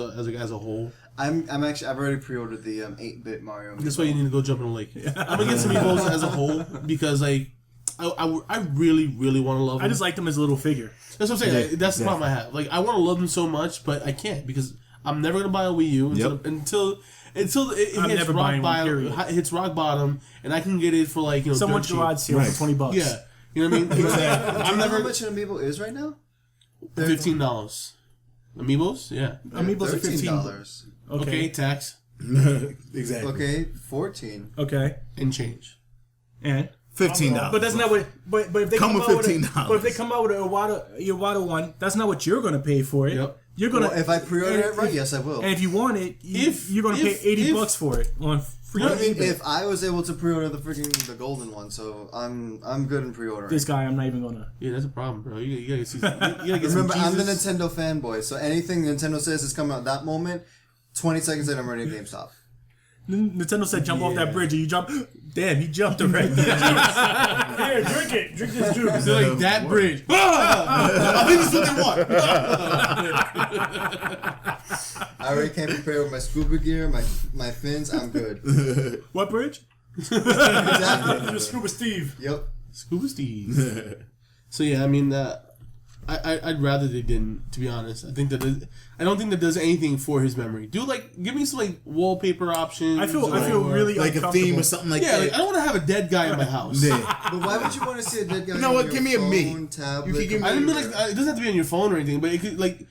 a whole. I've already pre-ordered the 8-bit Mario. That's why you need to go jump in the lake. I'm against amiibos as a whole because like I really want to love them. I just like them as a little figure. That's what I'm saying. Yeah, that's the problem I have. Like I want to love them so much, but I can't because I'm never gonna buy a Wii U until it hits rock bottom, and I can get it for like someone's garage sale for $20. Yeah, you know what I mean. Exactly. I'm never. How much an amiibo is right now? $15. Amiibos? Yeah. Amiibos are $13. Okay, tax Exactly. Okay, 14. Okay. and change. And $15. but that's not what. But if they Come come with out with $15. but if they come out with a Iwata one, that's not what you're gonna pay for it. Yep. You're gonna. Well, if I pre-order it right, if- yes, I will. And if you want it, you're gonna pay $80 for it on free. I mean, eBay. if I was able to pre-order the golden one, so I'm good in pre-ordering. This guy, I'm not even gonna. Yeah, that's a problem, bro. You gotta see. You gotta get Remember, some I'm the Jesus. Nintendo fanboy, so anything Nintendo says is coming out that moment. 20 seconds in, I'm ready to GameStop. Nintendo said jump off that bridge, and you jump. Damn, he jumped already. Here, drink it. Drink this juice. They're like that bridge. I think that's what they want. I already came prepared with my scuba gear, my fins. I'm good. What bridge? Exactly. You're Scuba Steve. Yep. Scuba Steve. So yeah, I mean, I'd rather they didn't. To be honest, I don't think that does anything for his memory. Give me some like wallpaper options. I feel or- really Like a uncomfortable. theme or something like Yeah, that. like, I don't want to have a dead guy in my house. Yeah. But why would you want to see a dead guy? You know on what? your Give me a me. phone, tablet, You could give me- I didn't mean computer? like it doesn't have to be on your phone or anything, but it could like.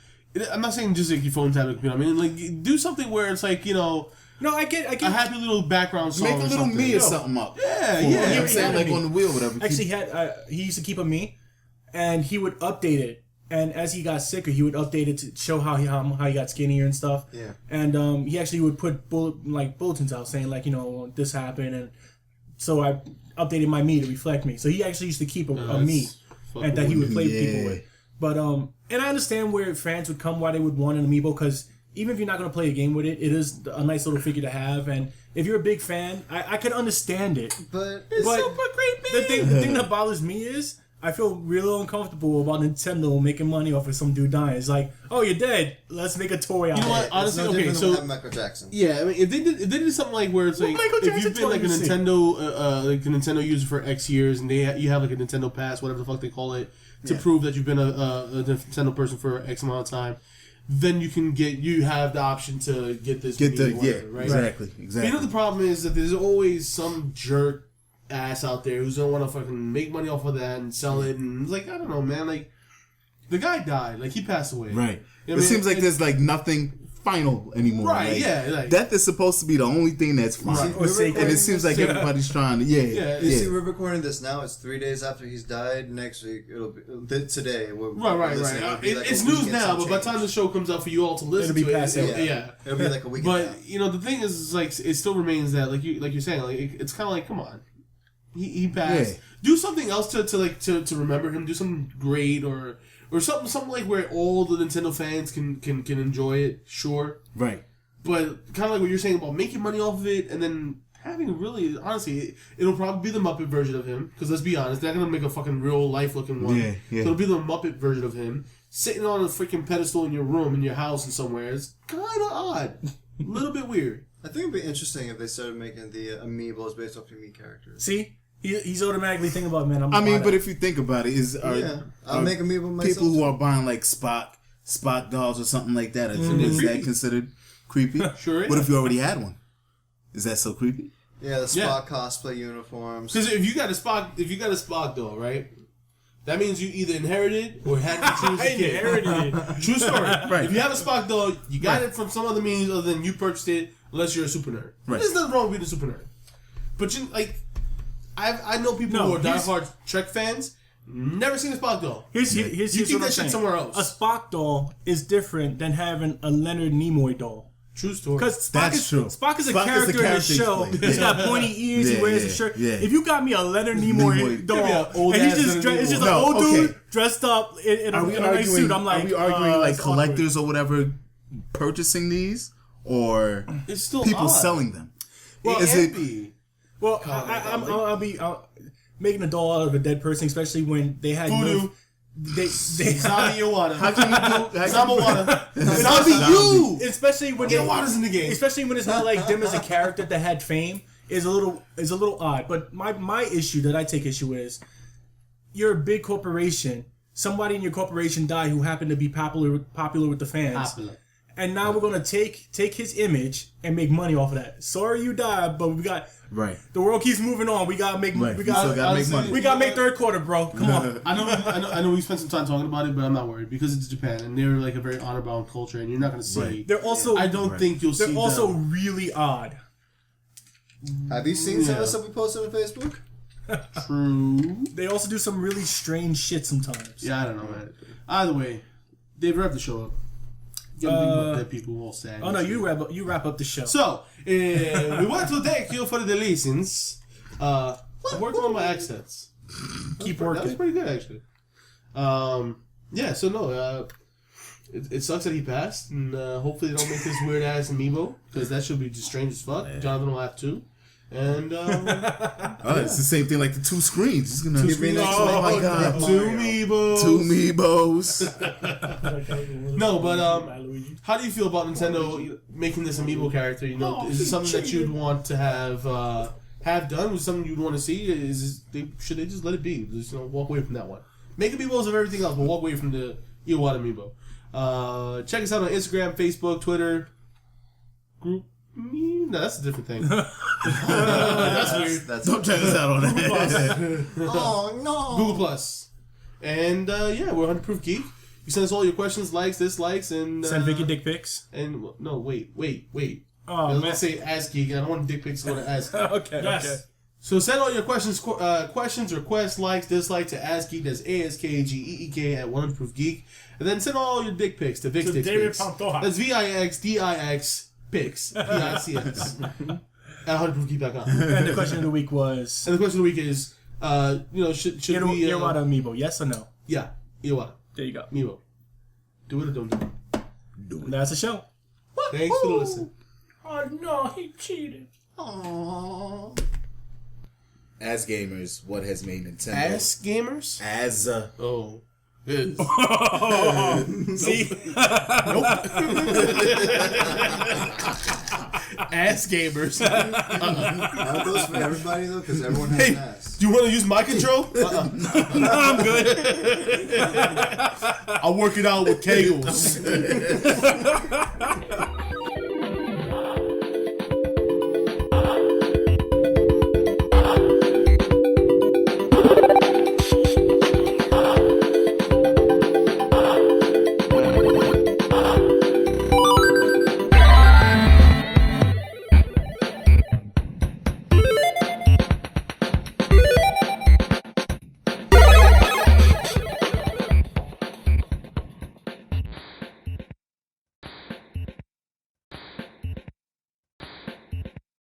I'm not saying just like your phone, tablet, computer. I mean, like do something where it's like No, I get. a happy little background song. Make a or little something. me or something up. Yeah, You know what yeah. I'm saying? Like on the wheel, whatever. Actually, he used to keep a me, and he would update it. And as he got sicker, he would update it to show how he got skinnier and stuff. Yeah. And he actually would put bulletins out saying like this happened, and so I updated my me to reflect me. So he actually used to keep a me, and that he would play people with. But and I understand where fans would come, why they would want an amiibo, because even if you're not going to play a game with it, it is a nice little figure to have. And if you're a big fan, I can understand it. But But the thing that bothers me is I feel real uncomfortable about Nintendo making money off of some dude dying. It's like, oh, you're dead. Let's make a toy out You know of what? it. Honestly, it's no okay, different so than what happened to Michael Jackson. yeah, I mean, if they did something like where it's like Michael if Jackson you've been like a told me to Nintendo user for X years and you have like a Nintendo Pass, whatever the fuck they call it, to prove that you've been a Nintendo person for X amount of time, then you have the option to get this. whatever, right? Exactly. But you know the problem is that there's always some jerk ass out there who's gonna want to fucking make money off of that and sell it, and it's like I don't know, man, like the guy died, like he passed away, Right. You know what I It mean? seems like there's like nothing final anymore. Right, Like, yeah, like- death is supposed to be the only thing that's fine. Or sacred. And it seems like everybody's trying to, Yeah, You see, yeah. we're recording this now. It's 3 days after he's died. Next week, it'll be today. Right. It's a news week and now, some but by the time the change. show comes out for you all to listen It'll be to past it, it. yeah. It'll be like a week. But you know the thing is like it still remains that like you're saying like it's kind of like come on, he passed. Yeah. Do something else to remember him. Do something great or something like where all the Nintendo fans can enjoy it. Sure, Right. but kind of like what you're saying about making money off of it and then having really honestly, it'll probably be the Muppet version of him because let's be honest, they're not gonna make a fucking real life looking one. Yeah. So it'll be the Muppet version of him sitting on a freaking pedestal in your room in your house and somewhere. It's kind of odd, a little bit weird. I think it'd be interesting if they started making the amiibos based off your me characters. See, he's automatically thinking about man. I mean, but if you think about it, I'll make amiibo myself. people who are buying like Spock dolls or something like that, is that considered creepy? Sure is. What if you already had one? Is that so creepy? Yeah, the Spock Yeah. cosplay uniforms. Because if you got a Spock doll, right? That means you either inherited or had to choose a kid. inherited. True story. Right. If you have a Spock doll, you got it from some other means other than you purchased it, unless you're a super nerd. Right. There's nothing wrong with being a super nerd. But you like, I know people No, who are here's- diehard Trek fans. Never seen a Spock doll. Here's You what keep I'm that shit saying. somewhere else. A Spock doll is different than having a Leonard Nimoy doll. True story. Because That's true. Spock is a Spock is character the in the character show. he's played. He's got pointy ears. Yeah, he wears a yeah, shirt. yeah. If you got me a Leonard Nimoy Nimoy. doll, Give me an old and he's ass just Leonard it's just Nimoy. an No, old okay. dude dressed up in Are we a nice arguing? suit, I'm like, are we arguing like it's awkward. collectors or whatever purchasing these, or It's still people odd. selling them? Well, Is it it- be? Well, I'll be making a doll out of a dead person, especially when they had Voodoo. they Zombie Iwata. How can you do? Zombie Iwata. Zombie you. especially when they, Iwata's in the game. especially when it's not like them as a character that had fame is a little odd. But my issue that I take issue with is you're a big corporation. Somebody in your corporation died who happened to be popular with the fans. Popular. and now we're gonna take his image and make money off of that. Sorry you died, but we got the world keeps moving on. We gotta make Right. We still gotta make money. We gotta make third quarter, bro. Come on. I know we spent some time talking about it, but I'm not worried because it's Japan and they're like a very honor bound culture, and you're not gonna see. They're also. I don't think you'll see. They're also them. really odd. Have you seen some of the stuff we posted on Facebook? True. They also do some really strange shit sometimes. Yeah, I don't know, man. Either way, Dave, wrap the show up. Dead people all sad. Oh no, you wrap up the show. So, we want to thank you for the lessons. I'm working on my accents. Keep That was working. pretty good, actually. Yeah, so no, it sucks that he passed, and hopefully they don't make this weird ass amiibo, because that should be just strange as fuck. Yeah. Jonathan will have two. And it's the same thing like the two screens. It's gonna two screens. Oh my god, two amiibos. Two amiibos. No, but how do you feel about Nintendo making this amiibo character? You know, is it something that you'd want to have done? Was it something you'd want to see? Should they just let it be? Just walk away from that one. Make amiibos of everything else, but walk away from the Iwata amiibo. Check us out on Instagram, Facebook, Twitter. Group. No, that's a different thing. That's weird. Don't check us out on that. Oh no. Google Plus. And yeah, we're 100 Proof Geek. You send us all your questions, likes, dislikes, and Send Vicky dick pics. And no, wait. Oh man. Let's say Ask Geek. I don't want dick pics to go to Ask. Okay. Yes. Okay. So send all your questions, requests, likes, dislikes to Ask Geek. That's ASKGEEK at 100 Proof Geek. And then send all your dick pics to Vix Dick David Pics. Pantoja. That's VIXDIX Pics. PICS. At 100proofgeek.com. And the question of the week was. And the question of the week is, should we... Iwata amiibo, yes or no? Yeah, Iwata. There you go. Amiibo. Do it or don't do it. And that's the show. Thanks for listening. Oh no, he cheated. Aww. As gamers, what has made Nintendo? Ass gamers? As Oh. Is. See? Ass gamers. That goes for everybody though, because everyone has an ass. Do you want to use my control? No, I'm good. I'll work it out with Kegels.